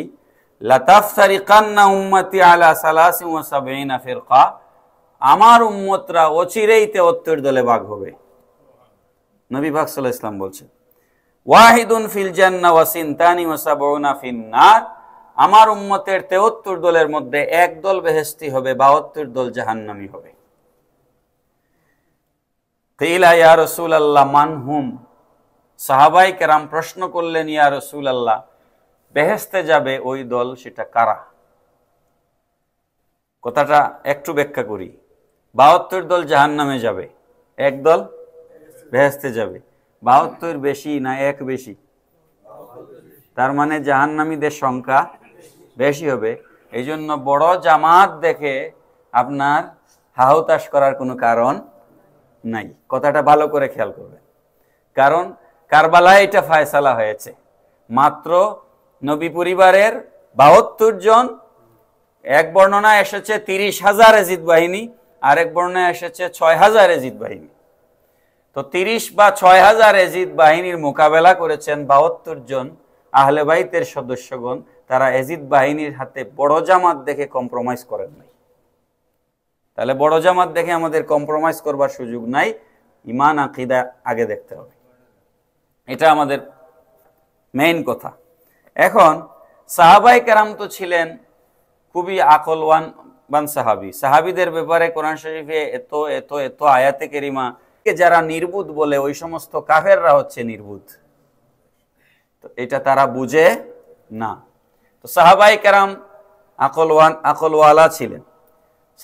লাতাফতারিকান্না উম্মতি আলা 73 ফিরকা। আমার উম্মতরা অচিরেই 73 দলে ভাগ হবে। নবী পাক সাল্লাল্লাহু আলাইহি ওয়াসাল্লাম বলছেন ওয়াহিদুন ফিল জান্নাহ ওয়া 72 ফিন নার। আমার উম্মতের 73 দলের মধ্যে এক দল বেহেশতি হবে, 72 দল জাহান্নামী হবে। কিলা ইয়া রাসূলুল্লাহ মান হুম। সাহাবায়ে কেরাম প্রশ্ন করলেন ইয়া রাসূলুল্লাহ, বেহেশতে যাবে ওই দল সেটা কারা? কথাটা একটু ব্যাখ্যা করি। 72 দল জাহান্নামে যাবে, এক দল বেহেশতে যাবে। 72 বেশি না এক বেশি? তার মানে জাহান্নামীদের সংখ্যা বেশি হবে। এই জন্য বড় জামাত দেখে আপনার হাহুতাশ করার কোনো কারণ নাই। কথাটা ভালো করে খেয়াল করবেন, কারণ কারবালায় এটা ফায়সালা হয়েছে। মাত্র নবী পরিবারের 72 জন। এক বর্ণনায় এসেছে 30,000 এজিদ বাহিনী, আর এক বর্ণনায় এসেছে 6,000 এজিদ বাহিনী। তো 30 বা 6,000 এজিদ বাহিনীর মোকাবেলা করেছেন 72 জন আহলে বাইতের সদস্যগণ। তারা এজিদ বাহিনীর হাতে বড় জামাত দেখে কম্প্রোমাইজ করেন নাই। তাহলে বড় জামাত দেখে আমাদের কম্প্রোমাইজ করবার সুযোগ নাই। ঈমান আকীদা আগে দেখতে হবে, এটা আমাদের মেইন কথা। এখন সাহাবায়ে কেরাম তো ছিলেন খুবই আকলওয়ান সাহাবী। সাহাবীদের ব্যাপারে কোরআন শরীফে এত এত এত আয়াতে কারিমা, যারা নির্বুধ বলে ওই সমস্ত কাফেররা হচ্ছে নির্বুধ। তো এটা তারা বুঝে না। তো সাহাবায়ে কেরাম আকলওয়ালা ছিলেন।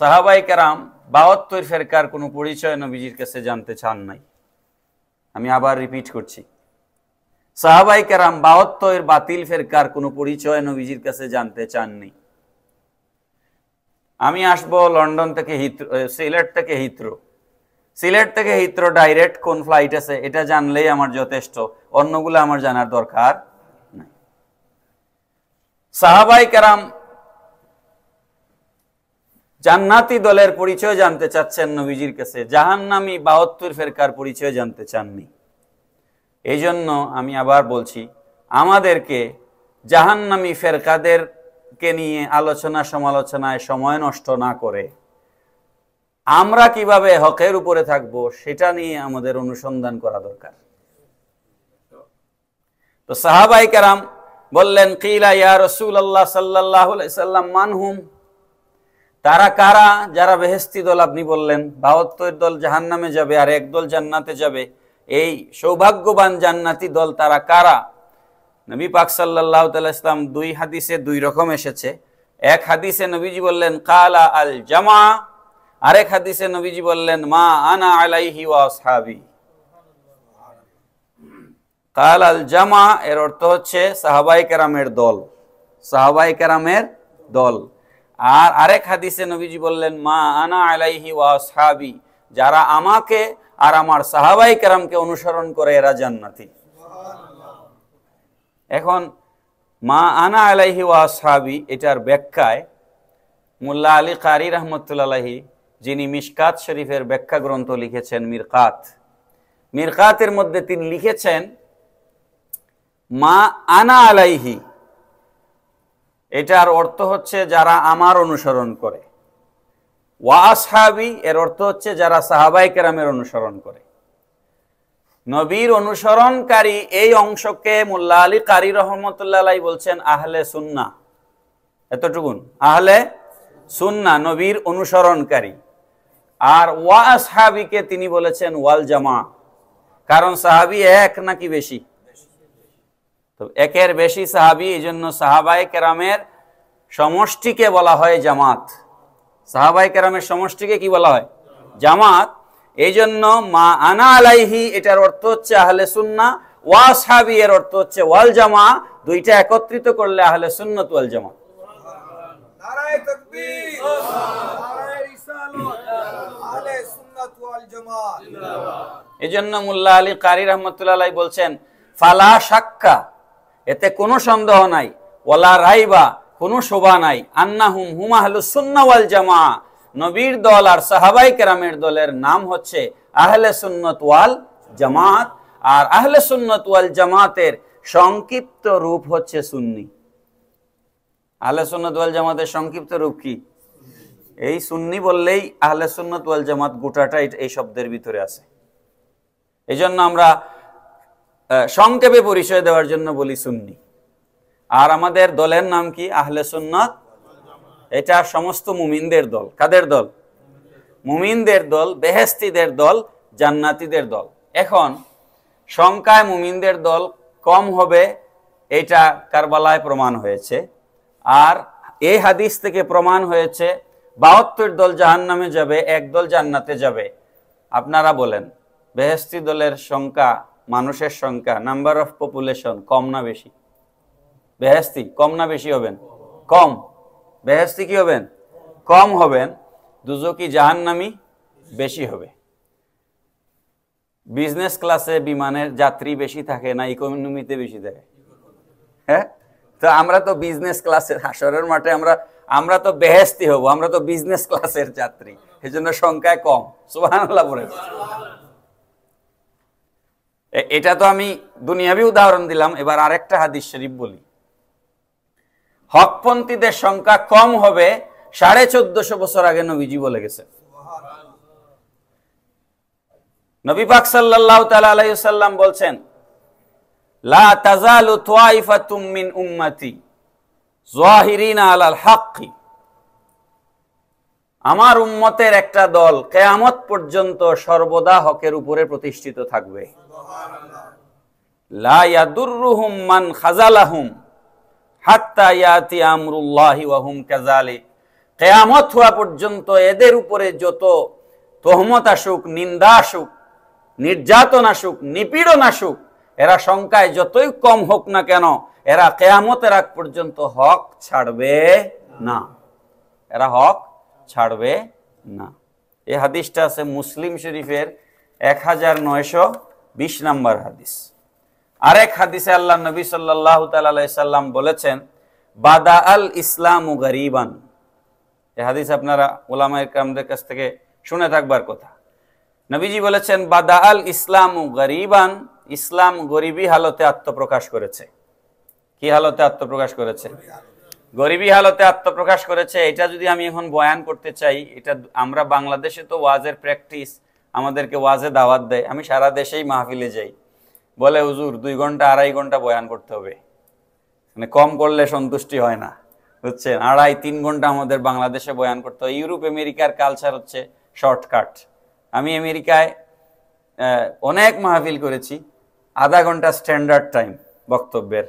সাহাবায়ে কেরাম 72 ফেরকার কোনো পরিচয় নবীজির কাছে জানতে চান নাই। আমি আবার রিপিট করছি, সাহাবায়ে কেরাম 72 বাতিল ফেরকার কোনো পরিচয় নবীজির কাছে জানতে চাননি। আমি আসবো লন্ডন থেকে সিলেট থেকে হিথ্রো ডাইরেক্ট কোন ফ্লাইট আছে এটা জানলেই আমার যথেষ্ট, অন্যগুলো আমার জানার দরকার সাহাবায়ে কেরাম জান্নাতি দলের পরিচয় জানতে চাচ্ছেন নবীজির কাছে, জাহান্নামী 72 ফেরকার পরিচয় জানতে চাননি। এই জন্য আমি আবার বলছি, আমাদেরকে জাহান্নামী ফেরকাদেরকে নিয়ে আলোচনা সমালোচনায় সময় নষ্ট না করে আমরা কিভাবে হকের উপরে থাকবো সেটা নিয়ে আমাদের অনুসন্ধান করা দরকার। তো সাহাবায়ে কেরাম বললেন, কিলা ইয়া রাসূলুল্লাহ সাল্লাল্লাহু আলাইহি সাল্লাম মানহুম, তারা কারা যারা বেহেশতি দল? আপনি বললেন 72 দল জাহান্নামে যাবে আর এক দল জান্নাতে যাবে, এই সৌভাগ্যবান জান্নাতি দল তারা কারা? নবী পাক সাল্লাল্লাহু আলাইহি সাল্লাম 2 হাদিসে 2 রকম এসেছে। এক হাদিসে নবীজি বললেন কালা আল জামা, আরেক হাদিসে নবীজি বললেন মা আনা আলাইহি ওয়া আসহাবি। কালা আল জামা এর অর্থ হচ্ছে সাহাবায়ে কেরামের দল, সাহাবায়ে কেরামের দল। আর আরেক হাদিসে নবীজি বললেন মা আনা আলাইহি ওয়া আসহাবি, যারা আমাকে আর আমার সাহাবায়ে কেরামকে অনুসরণ করে এরা জান্নাতি। এখন মা আনা আলাইহি ওয়া আসহাবি এটার ব্যাখ্যায় মোল্লা আলী কারি রাহমাতুল্লাহি আলাইহি, যিনি মিশকাত শরীফের ব্যাখ্যা গ্রন্থ লিখেছেন মিরকাতের মধ্যে তিনি লিখেছেন মা আনা আলাইহি এটার অর্থ হচ্ছে যারা আমার অনুসরণ করে, ওয়া আসহাবি এর অর্থ হচ্ছে যারা সাহাবায়ে কেরামের অনুসরণ করে। নবীর অনুসরণকারী এই অংশকে মোল্লা আলী কারি রহমতুল্লাহ আলাইহি বলছেন আহলে সুন্নাহ। এতটুকুন আহলে সুন্নাহ, নবীর অনুসরণকারী। আর ওয়া আসহাবিকে তিনি বলেছেন ওয়াল জামা, কারণ সাহাবী এক নাকি বেশি? তো একের বেশি সাহাবী, এই জন্য সাহাবায়ে কেরামের সমষ্টিকে বলা হয় জামাত। সাহাবায়ে কেরামের সমষ্টিকে কি বলা হয়? জামাত। এই জন্য মা আনা আলাইহি এটার অর্থ হচ্ছে আহলে সুন্নাহ, ওয়া আসহাবি এর অর্থ হচ্ছে ওয়াল জামা। দুইটা একত্রিত করলে আহলে সুন্নাত ওয়াল জামাত। নারায়ে তাকবীর, নারায়ে রিসালাত, আহলে সুন্নাত ওয়াল জামাত। এই জন্য মোল্লা আলী কারি রাহমাতুল্লাহি আলাইহি বলছেন ফালা শাক্কা, এতে কোনো সন্দেহ নাই, ওয়ালা রাইবা কোনো শোভা নাই, আন্নাহুম হুম আহলুস সুন্নাহ ওয়াল জামা, নবীর দল আর সাহাবায়ে কেরামের দলের নাম হচ্ছে আহলে সুন্নাত ওয়াল জামাত। আর আহলে সুন্নাত ওয়াল জামাতের সংক্ষিপ্ত রূপ হচ্ছে সুন্নি। আহলে সুন্নাত ওয়াল জামাতের সংক্ষিপ্ত রূপ কি? এই সুন্নি বললেই আহলে সুন্নাত ওয়াল জামাত গোটাটা এই শব্দের ভিতরে আছে। এই জন্য আমরা সংক্ষেপে পরিচয় দেওয়ার জন্য বলি সুন্নি। আর আমাদের দলের নাম কি? আহলে সুন্নাত। এটা সমস্ত মুমিনদের দল। কাদের দল? মুমিনদের দল, বেহেশতিদের দল, জান্নাতীদের দল। এখন সংখ্যায় মুমিনদের দল কম হবে, এটা কারবালায় প্রমাণ হয়েছে। আর এই হাদিস থেকে প্রমাণ হয়েছে 72 দল জাহান্নামে যাবে, এক দল জান্নাতে যাবে। আপনারা বলেন বেহেশতি দলের সংখ্যা, মানুষের সংখ্যা, নাম্বার অফ পপুলেশন কম না বেশি? বেহেশতি কম না বেশি হবেন? কম। বেহেশতি কি হবেন? কম হবেন। দুজকি জাহান্নামী বেশি হবে। বিজনেস ক্লাসে বিমানের যাত্রী বেশি থাকে না ইকোনমিতে বেশি থাকে? হ্যাঁ, তো আমরা তো বিজনেস ক্লাসের, হাসরের মাঠে আমরা তো বেহেশতি হব, আমরা তো বিজনেস ক্লাসের যাত্রী, এজন্য সংখ্যায় কম। সুবহানাল্লাহ বলেন। এটা তো আমি দুনিয়াবি উদাহরণ দিলাম। এবার আরেকটা হাদিস শরীফ বলি। হকপন্থীদের সংখ্যা কম হবে 1450 বছর আগে নবীজি বলে গেছে। নবী পাক সাল্লাল্লাহু তাআলা আলাইহি ওয়াসাল্লাম বলছেন লা তাযালু তাইফাতুম মিন উম্মতি যাহিরিনা আলাল হাক্কি, আমার উম্মতের একটা দল কিয়ামত পর্যন্ত সর্বদা হকের উপরে প্রতিষ্ঠিত থাকবে। লা ইয়াদুররুহুম মান খাযালাহুম হাত্তা ইয়াতি আমরুল্লাহি ওয়া হুম কাযালিক, কিয়ামত হওয়া পর্যন্ত এদের উপরে যত তহমত আসুক, নিন্দা আসুক, নির্যাতন আসুক, নিপীড়ন আসুক, এরা সংখ্যায় যতই কম হোক না কেন, এরা কিয়ামতের আগ পর্যন্ত হক ছাড়বে না। এরা হক ছাড়বে না। এই হাদিসটা আছে মুসলিম শরীফের 1920 নম্বর হাদিস। আরেক হাদিসে আল্লাহ নবী সাল্লাল্লাহু তাআলা আলাইহি সাল্লাম বলেছেন বাদা আল ইসলামু গরিবান। এই হাদিস আপনারা উলামায়ে কেরামদের কাছ থেকে শুনে থাকবার কথা। নবীজি বলেছেন বাদা আল ইসলামু গরিবান, ইসলাম গরিবী হালতে আত্মপ্রকাশ করেছে। কি হালতে আত্মপ্রকাশ করেছে? গরিবী হালতে আত্মপ্রকাশ করেছে। এটা যদি আমি এখন বয়ান করতে চাই, এটা আমরা বাংলাদেশে তো ওয়াজের প্র্যাকটিস, আমাদেরকে ওয়াজে দাওয়াত দেয়, আমি সারা দেশেই মাহফিলে যাই, বলে হুজুর 2 ঘন্টা 2.5 ঘন্টা বয়ান করতে হবে, মানে কম করলে সন্তুষ্টি হয় না, বুঝছেন? 2.5-3 ঘন্টা আমাদের বাংলাদেশে বয়ান করতে হয়। ইউরোপ আমেরিকার কালচার হচ্ছে শর্টকাট। আমি আমেরিকায় অনেক মাহফিল করেছি, আধা ঘন্টা স্ট্যান্ডার্ড টাইম বক্তব্যের,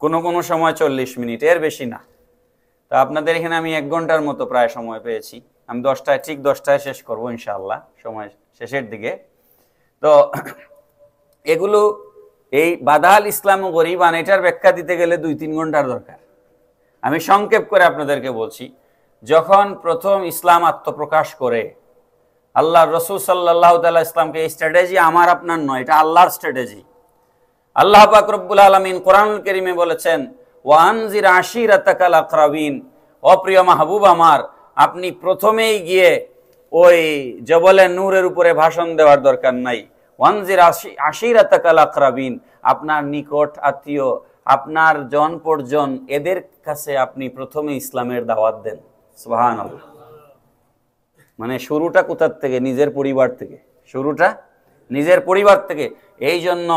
কোনো সময় 40 মিনিট, এর বেশি না। তো আপনাদের এখানে আমি 1 ঘন্টার মতো প্রায় সময় পেয়েছি। আমি 10টায় শেষ করবো ইনশাআল্লাহ, সময় শেষের দিকে। তো এগুলো এই বাদা আল ইসলাম ও গরিবান, এটার ব্যাখ্যা দিতে গেলে 2-3 ঘন্টার দরকার। আমি সংক্ষেপ করে আপনাদেরকে বলছি, যখন প্রথম ইসলাম আত্মপ্রকাশ করে, আল্লাহ রসুল সাল্লাল্লাহু তাআলা ইসলামকে, এই স্ট্র্যাটেজি আমার আপনার নয়, এটা আল্লাহর স্ট্র্যাটেজি। আল্লাহ পাক রব্বুল আলামিন কোরআনুল কারীমে বলেছেন ওয়ানজির আশিরাতাকাল আকরাবিন, অপ্রিয় মাহবুব আমার, আপনি প্রথমেই গিয়ে ওই জবলে নূরের উপরে ভাষণ দেওয়ার দরকার নাই। ওয়ানজির আশিরাতাকাল আকরাবিন, আপনার নিকট আত্মীয়, আপনার জন পরজন, এদের কাছে আপনি প্রথমে ইসলামের দাওয়াত দেন। সুবহানাল্লাহ। মানে শুরুটা কোথা থেকে? নিজের পরিবার থেকে। শুরুটা নিজের পরিবার থেকে। এই জন্য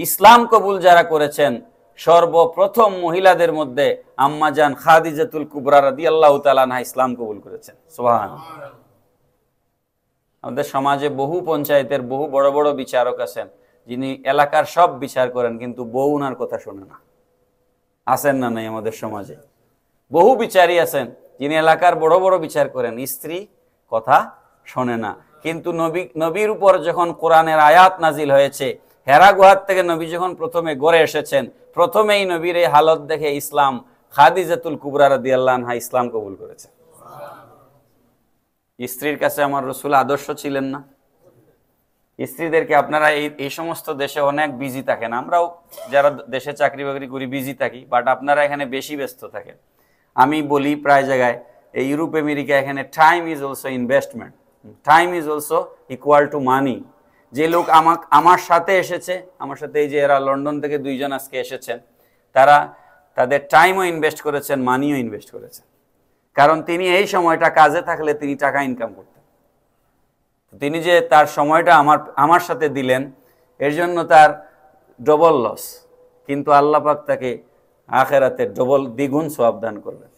ইসলাম কবুল যারা করেছেন, সর্বপ্রথম মহিলাদের মধ্যে আম্মাজান খাদিজাতুল কুবরা রাদিয়াল্লাহু তাআলা আনহা ইসলাম কবুল করেছেন। সুবহানাল্লাহ। আমাদের সমাজে বহু পঞ্চায়েতের বহু বড় বড় বিচারক আছেন, যিনি এলাকার সব বিচার করেন, কিন্তু বউ উনার কথা শোনে না। আছেন না নাই আমাদের সমাজে? বহু বিচারী আছেন যিনি এলাকার বড় বড় বিচার করেন, স্ত্রী কথা শোনে না। কিন্তু নবীর উপর যখন কোরআনের আয়াত নাজিল হয়েছে, হেরা গুহার থেকে নবী যখন প্রথমে গড়ে এসেছেন, প্রথমেই নবীর এই হালত দেখে ইসলাম খাদিজাতুল কুবরা রাদিয়াল্লাহু আনহা ইসলাম কবুল করেছেন। স্ত্রীর কাছে আমার রাসূল আদর্শ ছিলেন না? স্ত্রীদেরকে আপনারা এই সমস্ত দেশে অনেক বিজি থাকেন, আমরাও যারা দেশে চাকরি বাকরি করি বিজি থাকি, বাট আপনারা এখানে বেশি ব্যস্ত থাকেন। আমি বলি প্রায় জায়গায়, এই ইউরোপ আমেরিকা, এখানে time is also investment, time is also equal to money. যে লোক আমার সাথে এসেছে, আমার সাথে এই যে এরা লন্ডন থেকে 2 জন আজকে এসেছেন, তারা তাদের টাইমও ইনভেস্ট করেছেন, মানিও ইনভেস্ট করেছেন। কারণ তিনি এই সময়টা কাজে থাকলে তিনি টাকা ইনকাম করতেন। তিনি যে তার সময়টা আমার সাথে দিলেন, এর জন্য তার ডবল লস, কিন্তু আল্লাহ পাক তাকে আখিরাতে দ্বিগুণ সওয়াব দান করবেন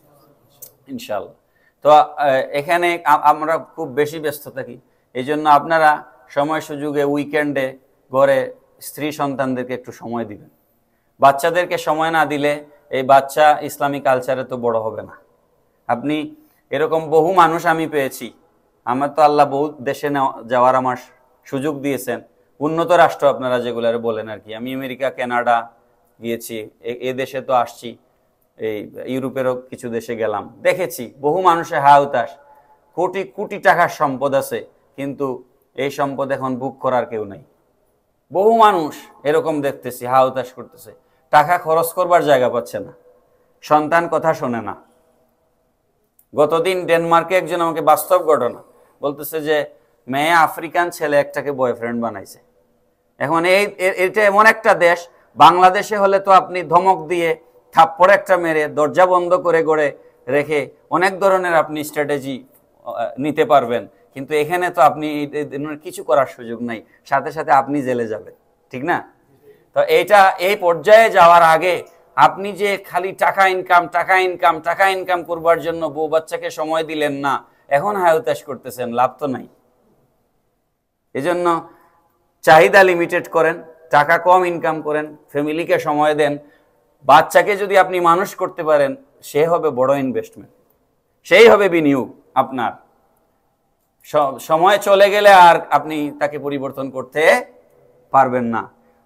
ইনশাআল্লাহ। তো এখানে আমরা খুব বেশি ব্যস্ত থাকি, এই জন্য আপনারা সময় সুযোগে উইকেন্ডে ঘরে স্ত্রী সন্তানদেরকে একটু সময় দিবেন। বাচ্চাদেরকে সময় না দিলে এই বাচ্চা ইসলামী কালচারে তো বড় হবে না। আপনি এরকম বহু মানুষ আমি পেয়েছি, আমার তো আল্লাহ বহু দেশে যাওয়ার আমার সুযোগ দিয়েছেন, উন্নত রাষ্ট্র আপনারা যেগুলো বলেন আর কি। আমি আমেরিকা, কানাডা গিয়েছি, এ দেশে তো আসছি, এই ইউরোপেরও কিছু দেশে গেলাম, দেখেছি বহু মানুষের হাহুতাশ, কোটি কোটি টাকার সম্পদ আছে, কিন্তু এই সম্পদ এখন বুক করার কেউ নাই। বহু মানুষ এরকম দেখতেছি হাহুতাশ করতেছে, টাকা খরচ করবার জায়গা পাচ্ছে না, সন্তান কথা শোনে না। গতদিন ডেনমার্কে একজন আমাকে বাস্তব ঘটনা বলতেছে যে মেয়ে আফ্রিকান ছেলে একটাকে বয়ফ্রেন্ড বানাইছে। এখন এটা এমন একটা দেশ, বাংলাদেশে হলে তো আপনি ধমক দিয়ে থাপ্পড় একটা মেরে দরজা বন্ধ করে গড়ে রেখে অনেক ধরনের আপনি স্ট্র্যাটেজি নিতে পারবেন, কিন্তু এখানে তো আপনি কিছু করার সুযোগ নাই, সাথে সাথে আপনি জেলে যাবেন, ঠিক না? তো এই পর্যায়ে যাওয়ার আগে আপনি যে খালি টাকা ইনকাম করবার জন্য বউ বাচ্চাকে সময় দিলেন না, এখন হাহুতাশ করতেছেন, লাভ তো নাই। এজন্য চাহিদা লিমিটেড করেন, টাকা কম ইনকাম করেন, ফ্যামিলিকে সময় দেন। বাচ্চাকে যদি আপনি মানুষ করতে পারেন, সে হবে বড় ইনভেস্টমেন্ট, সেই হবে বিনিয়োগ আপনার। সময় চলে গেলে আর আপনি তাকে পরিবর্তন করতে পারবেন না।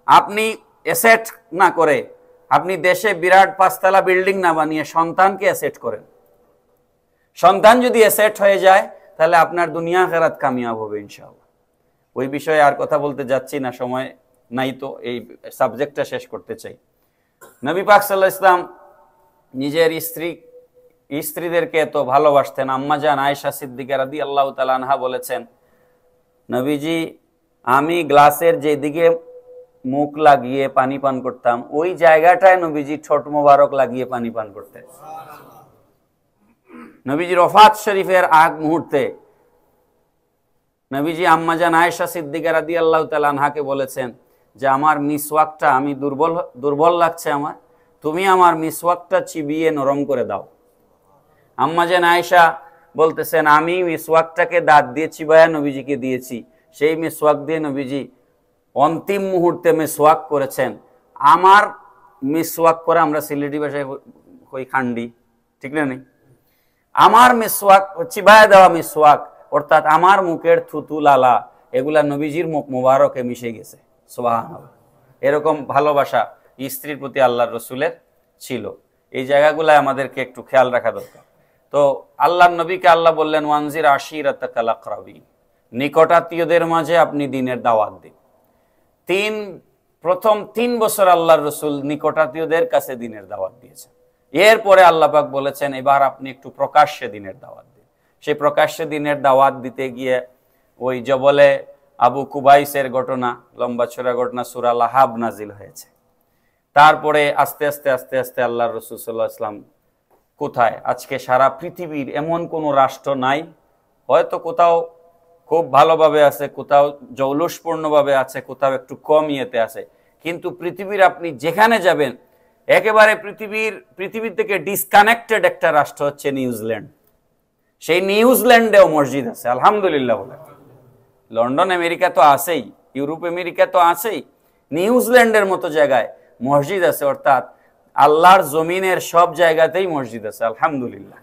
আপনি অ্যাসেট না করে, আপনি দেশে বিরাট 5 তলা বিল্ডিং না বানিয়ে সন্তানকে অ্যাসেট করেন। সন্তান যদি অ্যাসেট হয়ে যায়, তাহলে আপনার দুনিয়া আখিরাত কামিয়াব হবে ইনশাআল্লাহ। ওই বিষয়ে আর কথা বলতে যাচ্ছি না, সময় নাই, তো এই সাবজেক্টটা শেষ করতে চাই। নবী পাক সাল্লাল্লাহু আলাইহি ওয়াসাল্লাম নিজের স্ত্রীদেরকে এত ভালোবাসতেন। আম্মা জান আয়েশা সিদ্দিকা রাদিয়াল্লাহু তাআলা আনহা বলেছেন, নবীজি আমি গ্লাসের যেদিকে মুখ লাগিয়ে পানি পান করতাম ওই জায়গাটায় নবীজি ঠোঁট মোবারক লাগিয়ে পানি পান করতেন। নবীজির ওফাত শরীফের আগ মুহূর্তে নবীজি আম্মা জান আয়েশা সিদ্দিকা রাদিয়াল্লাহু তাআলা আনহাকে বলেছেন যে আমার মিসওয়াকটা আমি দুর্বল লাগছে আমার, তুমি আমার মিসওয়াকটা চিবিয়ে নরম করে দাও। আম্মা জান আয়েশা বলতেছেন আমি মিসওয়াকটাকে দাঁত দিয়ে চিবায়া নবীজিকে দিয়েছি, সেই মিসওয়াক দিয়ে নবীজি অন্তিম মুহূর্তে মিসওয়াক করেছেন। আমার মিসওয়াক করে আমরা সিলেটি ভাষায় কই খান্ডি, ঠিক না নেই? আমার মিসওয়াক চিবায়া দেওয়া মিসওয়াক অর্থাৎ আমার মুখের থুতু লালা এগুলা নবীজির মুখ মুবারকে মিশে গেছে। সুবহানাল্লাহ। এরকম ভালোবাসা স্ত্রীর প্রতি আল্লাহর রসুলের ছিল। এই জায়গাগুলায় আমাদেরকে একটু খেয়াল রাখা দরকার। তো আল্লাহর নবীকে আল্লাহ বললেন ওয়ানজির আশিরাতাকাল আকরাবিন, নিকটাত্মীয়দের মাঝে আপনি দ্বীনের দাওয়াত দিন। প্রথম 3 বছর আল্লাহর রসুল নিকটাত্মীয়দের কাছে দ্বীনের দাওয়াত দিয়েছেন। এরপরে আল্লাহ পাক বলেছেন এবার আপনি একটু প্রকাশ্যে দ্বীনের দাওয়াত দিন। সেই প্রকাশ্যে দ্বীনের দাওয়াত দিতে গিয়ে ওই জবলে আবু কুবাইসের ঘটনা, লম্বা চড়া ঘটনা, সূরা লাহাব নাজিল হয়েছে। তারপরে আস্তে আস্তে আস্তে আস্তে আল্লাহর রাসূল সাল্লাল্লাহু আলাইহি ওয়াসাল্লাম কোথায়, আজকে সারা পৃথিবীর এমন কোনো রাষ্ট্র নাই, হয়তো কোথাও খুব ভালোভাবে আছে, কোথাও জৌলুসপূর্ণভাবে আছে, কোথাও একটু কম ইয়েতে আছে, কিন্তু পৃথিবীর আপনি যেখানে যাবেন একেবারে পৃথিবী থেকে ডিসকানেক্টেড একটা রাষ্ট্র হচ্ছে নিউজিল্যান্ড। সেই নিউজিল্যান্ডেও মসজিদ আছে, আলহামদুলিল্লাহ বলে। লন্ডন আমেরিকা তো আছেই, ইউরোপ আমেরিকা তো আছেই, নিউজিল্যান্ডের মতো জায়গায় মসজিদ আছে। অর্থাৎ আল্লাহর জমিনের সব জায়গাতেই মসজিদ আছে, আলহামদুলিল্লাহ।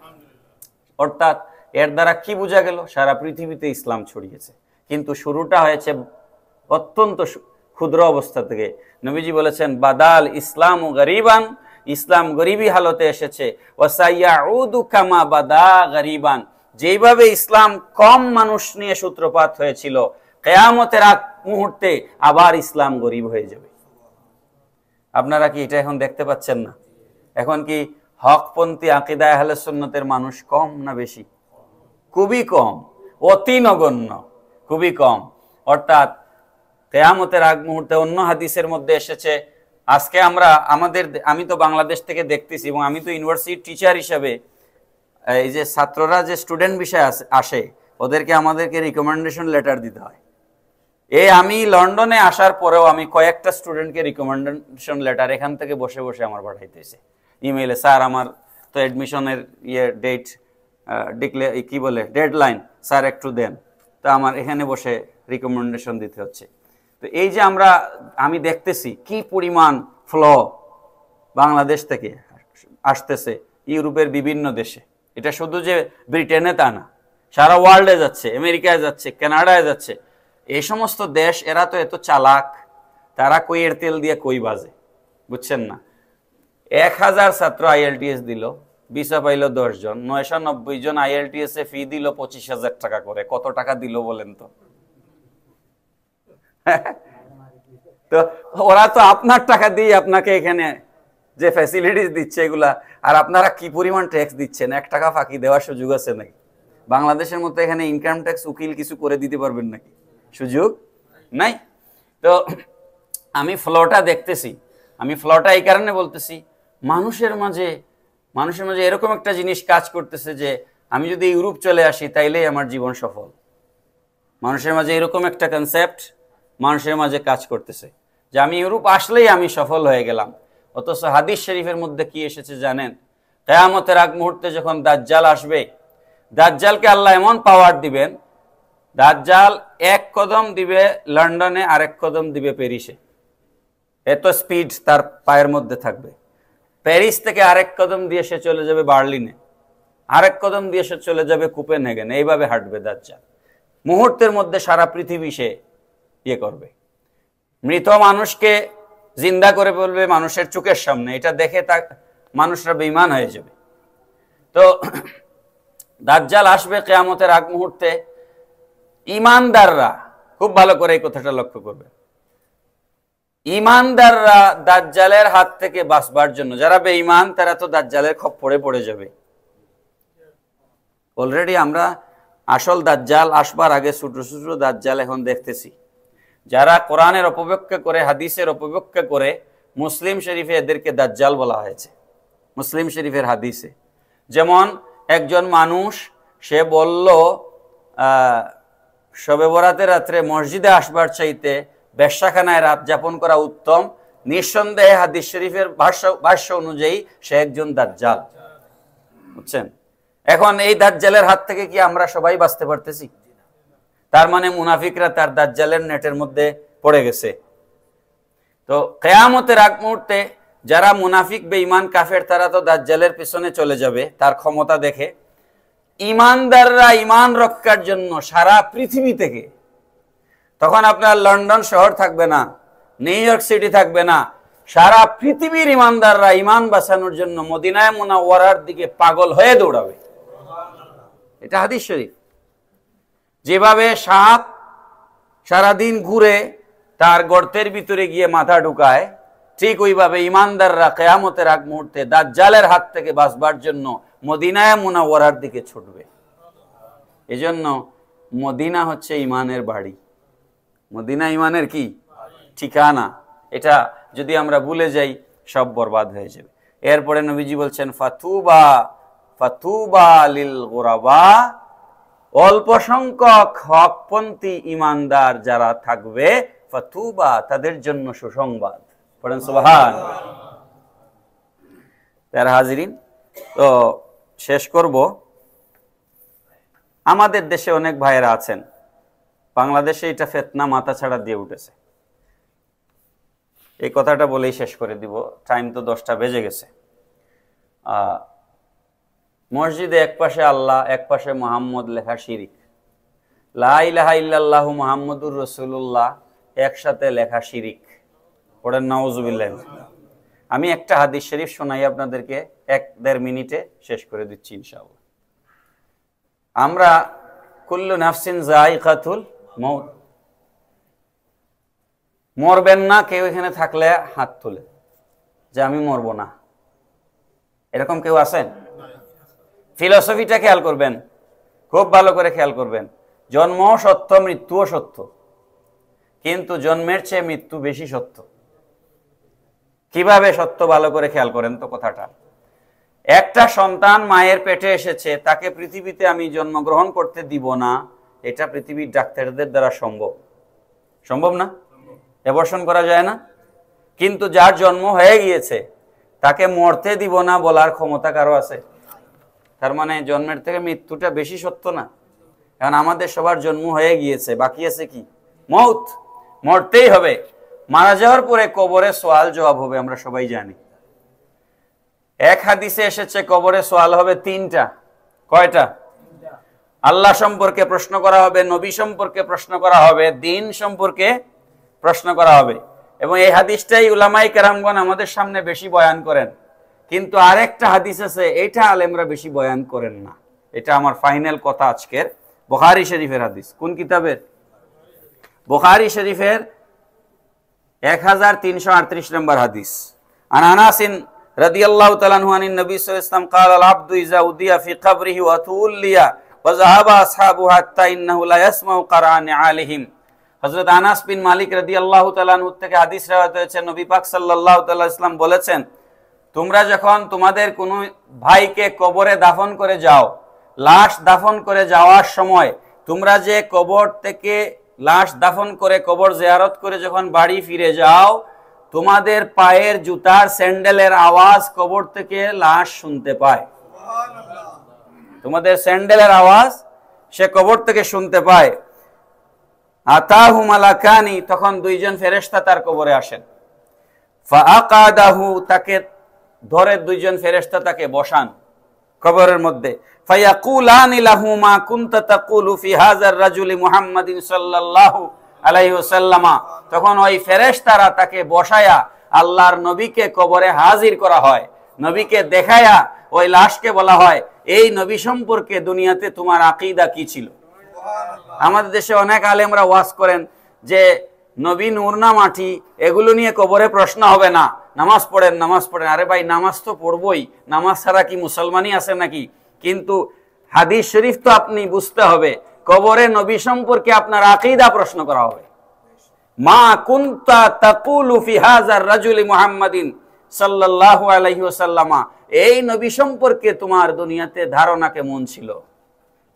অর্থাৎ এর দ্বারা কি বোঝা গেল? সারা পৃথিবীতে ইসলাম ছড়িয়েছে, কিন্তু শুরুটা হয়েছে অত্যন্ত ক্ষুদ্র অবস্থা থেকে। নবীজি বলেছেন বাদাল ইসলাম গরিবান, ইসলাম গরিবী হালতে এসেছে, ওয়াসাইয়াউদু কামা বাদা গরিবান, যেইভাবে ইসলাম কম মানুষ নিয়ে সূত্রপাত হয়েছিল কিয়ামতের আগ মুহূর্তে আবার ইসলাম গরিব হয়ে যাবে। আপনারা কি এটা এখন দেখতে পাচ্ছেন না? এখন কি হকপন্থী আকীদা আহলে সুন্নতের মানুষ কম না বেশি? খুবই কম, অতি নগণ্য, খুবই কম। অর্থাৎ কিয়ামতের আগ মুহূর্তে অন্য হাদিসের মধ্যে এসেছে, আজকে আমি তো বাংলাদেশ থেকে দেখতেছি এবং আমি তো ইউনিভার্সিটির টিচার হিসাবে এই যে ছাত্ররা যে স্টুডেন্ট বিষয়ে আসে ওদেরকে আমাদেরকে রিকমেন্ডেশন লেটার দিতে হয়। আমি লন্ডনে আসার পরেও আমি কয়েকটা স্টুডেন্টকে রিকমেন্ডেশন লেটার এখান থেকে বসে বসে আমার পাঠাইতেছে ইমেইলে, স্যার আমার তো অ্যাডমিশনের ডেডলাইন স্যার একটু দেন, তা আমার এখানে বসে রিকমেন্ডেশন দিতে হচ্ছে। তো এই যে আমি দেখতেছি কি পরিমাণ বাংলাদেশ থেকে আসতেছে ইউরোপের বিভিন্ন দেশে। এটা শুধু যে ব্রিটেনে তা না, সারা ওয়ার্ল্ডে যাচ্ছে, আমেরিকায় যাচ্ছে, কানাডায় যাচ্ছে। এই সমস্ত দেশ এরা তো এত চালাক, তারা কইয়ের তেল দিয়ে কই বাজে, বুঝছেন না? 1000 ছাত্র আইএলটিএস দিল, ভিসা পাইল 10 জন, 990 জন আইএলটিএস এ ফি দিল 25,000 টাকা করে। কত টাকা দিল বলেন তো? তো ওরা তো আপনার টাকা দিয়ে আপনাকে এখানে যে ফ্যাসিলিটিস দিচ্ছে এগুলা, আর আপনারা কি পরিমাণ ট্যাক্স দিচ্ছেন? 1 টাকা ফাঁকি দেওয়ার সুযোগ আছে নাকি? বাংলাদেশের মতো এখানে ইনকাম ট্যাক্স উকিল কিছু করে দিতে পারবেন নাকি? সুযোগ নাই। তো আমি ফ্লটা দেখতেছি, আমি ফ্লটা এই কারণে বলতেছি, মানুষের মাঝে এরকম একটা জিনিস কাজ করতেছে যে আমি যদি ইউরোপ চলে আসি তাইলেই আমার জীবন সফল। মানুষের মাঝে এরকম একটা কনসেপ্ট মানুষের মাঝে কাজ করতেছে যে আমি ইউরোপ আসলেই আমি সফল হয়ে গেলাম। অথচ হাদিস শরীফের মধ্যে কি এসেছে জানেন? কিয়ামতের আগ মুহূর্তে যখন দাজ্জাল আসবে, দাজ্জালকে আল্লাহ এমন পাওয়ার দিবেন, দাজ্জাল 1 কদম দিবে লন্ডনে, আর 1 কদম দিবে প্যারিসে। এত স্পিড তার পায়ের মধ্যে থাকবে। প্যারিস থেকে আরেক কদম দিয়ে সে চলে যাবে বার্লিনে, আরেক কদম দিয়ে সে চলে যাবে কোপেনহেগেন। এইভাবে হাঁটবে দাজ্জাল। মুহূর্তের মধ্যে সারা পৃথিবী সে করবে। মৃত মানুষকে জিন্দা করে বলবে মানুষের চোখের সামনে। এটা দেখে মানুষরা বেঈমান হয়ে যাবে। তো দাজ্জাল আসবে কিয়ামতের আগ মুহূর্তে। ঈমানদাররা খুব ভালো করে এই কথাটা লক্ষ্য করবে, ঈমানদাররা দাজ্জালের হাত থেকে বাঁচবার জন্য, যারা বেঈমান তারা তো দাজ্জালের খপ্পরে পড়ে যাবে। অলরেডি আমরা আসল দাজ্জাল আসবার আগে ছোট ছোট দাজ্জাল এখন দেখতেছি, যারা কোরআনের অপব্যাখ্যা করে, হাদিসের অপব্যাখ্যা করে। মুসলিম শরীফে এদেরকে দাজ্জাল বলা হয়েছে, মুসলিম শরীফের হাদিসে। যেমন একজন মানুষ, সে বলল শবে বরাতের রাত্রে মসজিদে আসবার চাইতে বেশ্যাখানায় রাত যাপন করা উত্তম। নিঃসন্দেহে হাদিস শরীফের ভাষ্য অনুযায়ী সে একজন দাজ্জাল, বুঝছেন? এখন এই দাজ্জালের হাত থেকে কি আমরা সবাই বাঁচতে পারতেছি? তার মানে মুনাফিকরা তার দাজ্জালের নেটের মধ্যে পড়ে গেছে। তো কিয়ামতের আগ মুহূর্তে যারা মুনাফিক বেঈমান কাফের, তারা তো দাজ্জালের পিছনে চলে যাবে তার ক্ষমতা দেখে। ঈমানদাররা ঈমান রক্ষার জন্য সারা পৃথিবী থেকে, তখন আপনার লন্ডন শহর থাকবে না, নিউ ইয়র্ক সিটি থাকবে না, সারা পৃথিবীর ঈমানদাররা ঈমান বাঁচানোর জন্য মদিনায়ে মুনাওয়ারার দিকে পাগল হয়ে দৌড়াবে। এটা হাদিস শরীফ। যেভাবে সাপ সারাদিন ঘুরে তার গর্তের ভিতরে গিয়ে মাথা ঢুকায়, ঠিক ওইভাবে ঈমানদাররা কিয়ামতের আগ মুহূর্তে দাজ্জালের হাত থেকে বাঁচবার জন্য মদিনায়ে মুনাওয়ারার দিকে ছুটবে। এজন্য মদিনা হচ্ছে ঈমানের বাড়ি, মদিনা ঈমানের কি ঠিকানা। এটা যদি আমরা ভুলে যাই সব বরবাদ হয়ে যাবে। এরপরে নবীজি বলছেন ফাতুবা ফাতুবা লিল গুরাবা, অল্প সংখ্যক হকপন্থী ঈমানদার যারা থাকবে, ফাতুবা তাদের জন্য সুসংবাদ। পড়েন সুবহানাল্লাহ। প্যারা হাজিরিন, তো শেষ করব। আমাদের দেশে অনেক ভাইয়েরা আছেন, বাংলাদেশে এটা ফিতনা মাথা ছাড়া দিয়ে উঠেছে। এই কথাটা বলেই শেষ করে দিব, টাইম তো 10টা বেজে গেছে। মসজিদে এক পাশে আল্লাহ, এক পাশে মুহাম্মদ লেখা শিরিক। লা ইলাহা ইল্লাল্লাহু মুহাম্মাদুর রাসূলুল্লাহ একসাথে লেখা শিরিক। পড়েন নাউযুবিল্লাহ। আমি একটা হাদিস শরীফ শোনাই আপনাদেরকে, 1-1.5 মিনিটে শেষ করে দিচ্ছি ইনশাআল্লাহ। আমরা কুল্লু নাফসিন যায়িকাতুল মউত, মরবেন না কেউ এখানে থাকলে হাত তুলে যে আমি মরবো না। এরকম কেউ আছেন? ফিলোসফিটা খেয়াল করবেন, খুব ভালো করে খেয়াল করবেন। জন্ম সত্য, মৃত্যুও সত্য, কিন্তু জন্মের চেয়ে মৃত্যু বেশি সত্য। কিভাবে সত্য? ভালো করে খেয়াল করেন তো কথাটা। একটা সন্তান মায়ের পেটে এসেছে, তাকে পৃথিবীতে আমি জন্মগ্রহণ করতে দিব না, এটা পৃথিবীর ডাক্তারদের দ্বারা সম্ভব? সম্ভব না? অ্যাবর্শন করা যায় না। কিন্তু যার জন্ম হয়ে গিয়েছে তাকে মরতে দিব না বলার ক্ষমতা কারো আছে? তার মানে জন্মের থেকে মৃত্যুটা বেশি সত্য না? কারণ আমাদের সবার জন্ম হয়ে গিয়েছে, বাকি আছে কি? মউত। মরতেই হবে। মারা যাওয়ার পরে কবরে সওয়াল জবাব হবে, আমরা সবাই জানি। এক হাদিসে এসেছে কবরে সওয়াল হবে 3টা। কয়টা? আল্লাহ সম্পর্কে প্রশ্ন করা হবে, নবী সম্পর্কে প্রশ্ন করা হবে, দ্বীন সম্পর্কে প্রশ্ন করা হবে। এবং এই হাদিসটাই উলামায়ে কেরামগণ আমাদের সামনে বেশি বয়ান করেন। কিন্তু আরেকটা হাদিস আছে, এইটা আলেমরা বেশি বয়ান করেন না। এটা আমার ফাইনাল কথা আজকের। বুখারী শরীফের হাদিস। কোন কিতাবের? বুখারী শরীফের 1338 নম্বর হাদিস। আন আনাসিন রাদিয়াল্লাহু তাআলা আনহু আনিন নবী সাল্লাল্লাহু আলাইহি ওয়াসাল্লাম قال العبد اذا উদিয়া في قبره وتولي وذهب اصحابه حتى انه لا يسمع قرآن عليهم। হযরত আনাস বিন মালিক রাদিয়াল্লাহু তাআলা আনহু থেকে হাদিস রওয়ায়াত হয়েছে, নবী পাক সাল্লাল্লাহু তাআলা ইসলাম বলেছেন, তোমরা যখন তোমাদের কোন ভাইকে কবরে দাফন করে যাও, লাশ দাফন করে যাওয়ার সময় তোমরা যে কবর থেকে লাশ দাফন করে কবর জিয়ারত করে যখন বাড়ি ফিরে যাও, তোমাদের পায়ের জুতার স্যান্ডেলের আওয়াজ কবর থেকে লাশ শুনতে পায়। তোমাদের স্যান্ডেলের আওয়াজ সে কবর থেকে শুনতে পায়। আতাহু মালাকানি, তখন 2জন ফেরেশতা তার কবরে আসেন। ফাআকাদাহু, তাকে ধরে 2জন ফেরেশতা তাকে বসান কবরের মধ্যে। ফায়াকুলানি লাহু মা কুনতা তাকুলু ফি হাযার রাজুলি মুহাম্মাদিন সাল্লাল্লাহু আলাইহি ওয়াসাল্লাম। তখন ওই ফেরেশতারা তাকে বসায়া আল্লাহর নবীকে কবরে হাজির করা হয়। নবীকে দেখায়া ওই লাশকে বলা হয়, এই নবী সম্পর্কে দুনিয়াতে তোমার আকীদা কি ছিল? আমাদের দেশে অনেক আলেমরা ওয়াজ করেন যে নবী নূর না মাটি, এগুলো নিয়ে কবরে প্রশ্ন হবে না। নামাজ পড়েন, নামাজ পড়েন, আরে ভাই নামাজ তো পড়বই, নামাজ ছাড়া কি মুসলমানই আছে নাকি? কিন্তু হাদিস শরীফ তো আপনি বুঝতে হবে, কবরে নবী সম্পর্কে আপনার আকীদা প্রশ্ন করা হবে। মা কুনতা তাকুলু ফি হাযার রাজুলি মুহাম্মাদিন সাল্লাল্লাহু আলাইহি ওয়াসাল্লামা, এই নবী সম্পর্কে তোমার দুনিয়াতে ধারণা কেমন ছিল,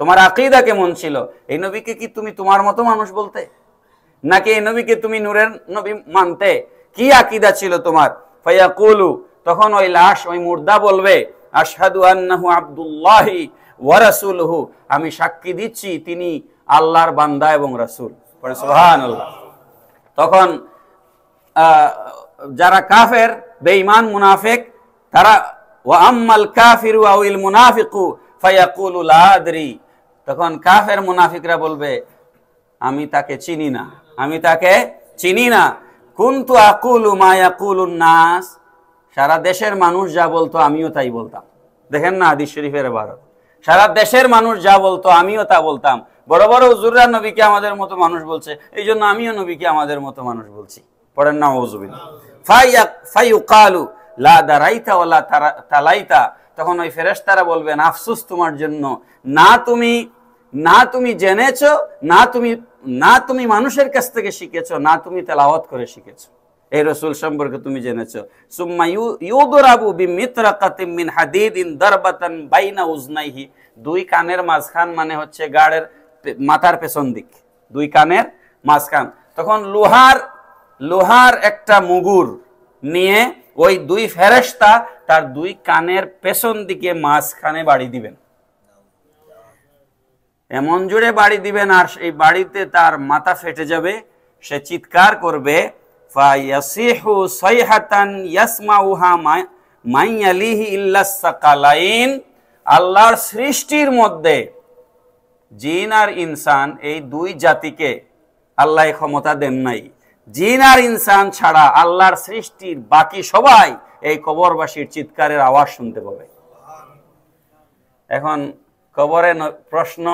তোমার আকীদা কেমন ছিল? এই নবীকে কি তুমি তোমার মতো মানুষ বলতে, নাকি এই নবীকে তুমি নূরের নবী মানতে? কি আকীদা ছিল তোমার? ফায়াকুলু, তখন ওই লাশ, ওই মুর্দা বলবে, আশহাদু আন্নাহু আব্দুল্লাহি ওয়া রাসূলুহু, আমি সাক্ষী দিচ্ছি তিনি আল্লাহর বান্দা এবং রাসূল। পড়ে সুবহানাল্লাহ। তখন যারা কাফের, বেঈমান, মুনাফিক, তারা ওয়া আম্মাল কাফিরু আউল মুনাফিকু ফায়াকুলু লা আদরি, তখন কাফের মুনাফিকরা বলবে আমি তাকে চিনি না, আমি তাকে চিনি না। কুনতু আকুলু মা ইয়াকুলুন নাস, সারা দেশের মানুষ যা বলতো আমিও তাই বলতাম। দেখেন না হাদিস শরীফের ইবারত, সারা দেশের মানুষ যা বলতো আমিও তা বলতাম। বড় বড় হুজুররা নবীকে আমাদের মতো মানুষ বলছে, এই জন্য আমিও নবীকে আমাদের মতো মানুষ বলছি। পড়েন না আউযুবিল্লাহ। ফায়ুকালু লা দারাইতা ওয়ালা তালাইতা, তখন ওই ফেরেশতারা বলবেন আফসোস তোমার জন্য, না তুমি জেনেছো, না তুমি মানুষের কাছ থেকে শিখেছো, না তুমি তেলাওয়াত করে শিখেছো, এই রাসূল সম্পর্কে তুমি জেনেছো। সুম্মা ইউদরাবু বিমিতরাকাতিন মিন হাদিদিন দারবাতান বাইনা উজনাইহি, দুই কানের মাঝখান মানে হচ্ছে গাড়ের মাথার পেছন দিক, দুই কানের মাঝখান। তখন লোহার একটা মুগুর নিয়ে ওই দুই ফেরেশতা তার দুই কানের পেছন দিকে মাঝখানে বাড়ি দিবেন, এমন জোরে বাড়ি দিবেন, আর সেই বাড়িতে তার মাথা ফেটে যাবে। সে চিৎকার করবে, ফায়াসিহু সাইহাতান ইয়াসমাউহা মান ইয়ালিহি ইল্লাস সাকালাইন, আল্লাহর সৃষ্টির মধ্যে জিন আর ইনসান, এই দুই জাতিকে আল্লাহ ক্ষমতা দেন নাই। জিন আর ইনসান ছাড়া আল্লাহর সৃষ্টির বাকি সবাই এই কবরবাসীর চিৎকারের আওয়াজ শুনতে পাবে। এখন কবরে প্রশ্ন,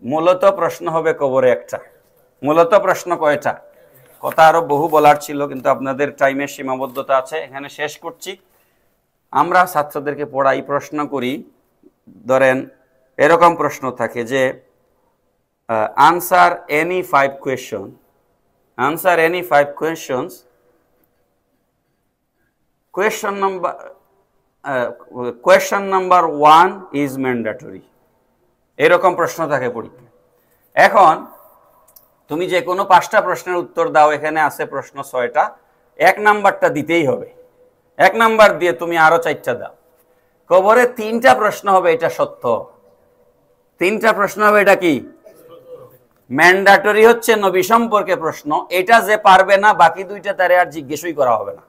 মূলত প্রশ্ন হবে কবরে একটা, মূলত প্রশ্ন কয়টা? কথা আরো বহু বলার ছিল, কিন্তু আপনাদের টাইমের সীমাবদ্ধতা আছে, এখানে শেষ করছি। আমরা ছাত্রদেরকে পড়াই, প্রশ্ন করি, ধরেন এরকম প্রশ্ন থাকে যে answer any 5 question, answer any 5 questions. Question number 1 is mandatory, এরকম প্রশ্ন থাকে পরীক্ষায়। এখন তুমি যে কোনো 5টা প্রশ্নের উত্তর দাও, এখানে আছে প্রশ্ন 6টা, 1 নাম্বারটা দিতেই হবে। 1 নাম্বার দিয়ে তুমি আরো 4টা দাও। কবরে 3টা প্রশ্ন হবে, এটা সত্য। 3টা প্রশ্ন হবে, এটা কি ম্যান্ডেটরি, হচ্ছে নবী সম্পর্কে প্রশ্ন। এটা যে পারবে না, বাকি 2টা তারে আর জিজ্ঞেসই করা হবে না।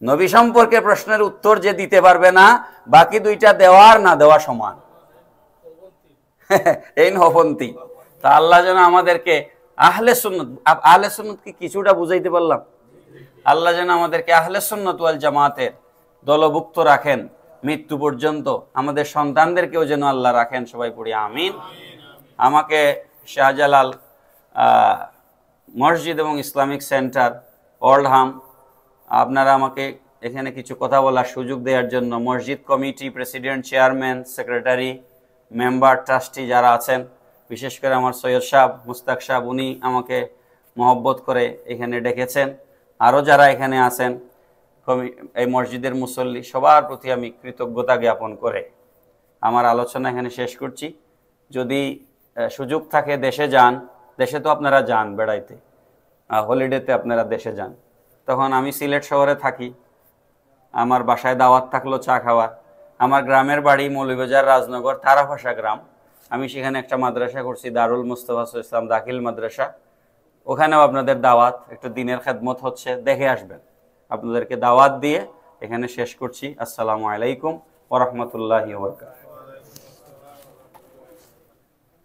নবী সম্পর্কে প্রশ্নের উত্তর যে দিতে পারবে না, বাকি 2টা দেওয়ার না দেওয়া সমান। এই নবন্তি। তা আল্লাহ যেন আমাদেরকে আহলে সুন্নাত কি কিছুটা বুঝাইতে পারলাম? আল্লাহ যেন আমাদেরকে আহলে সুন্নাত ওয়াল জামাতের দলভুক্ত রাখেন মৃত্যু পর্যন্ত। আমাদের সন্তানদেরকেও যেন আল্লাহ রাখেন। সবাই পড়ি আমিন। আমাকে শাহজালাল মসজিদ এবং ইসলামিক সেন্টার ওল্ডহাম, আপনারা আমাকে এখানে কিছু কথা বলার সুযোগ দেওয়ার জন্য, মসজিদ committee, president, chairman, secretary, member, trustee যারা আছেন, বিশেষ করে আমার সৈয়দ সাহেব, মুস্তাক সাহেব, উনি আমাকে মহব্বত করে এখানে ডেকেছেন। আরও যারা এখানে আছেন, এই মসজিদের মুসল্লি, সবার প্রতি আমি কৃতজ্ঞতা জ্ঞাপন করে আমার আলোচনা এখানে শেষ করছি। যদি সুযোগ থাকে দেশে যান, দেশে তো আপনারা যান বেড়াইতে, হলিডেতে আপনারা দেশে যান, তখন আমি সিলেট শহরে থাকি, আমার বাসায় দাওয়াত থাকলো চা খাওয়ার। আমার গ্রামের বাড়ি মৌলভীবাজার রাজনগর তারাভাষা গ্রাম। আমি সেখানে একটা মাদ্রাসা করছি, দারুল মুস্তাফা ইসলাম দাখিল মাদ্রাসা। ওখানেও আপনাদের দাওয়াত, একটু দিনের খেদমত হচ্ছে, দেখে আসবেন। আপনাদেরকে দাওয়াত দিয়ে এখানে শেষ করছি। আসসালামু আলাইকুম ওয়া রাহমাতুল্লাহি ওয়া বারাকাতুহু।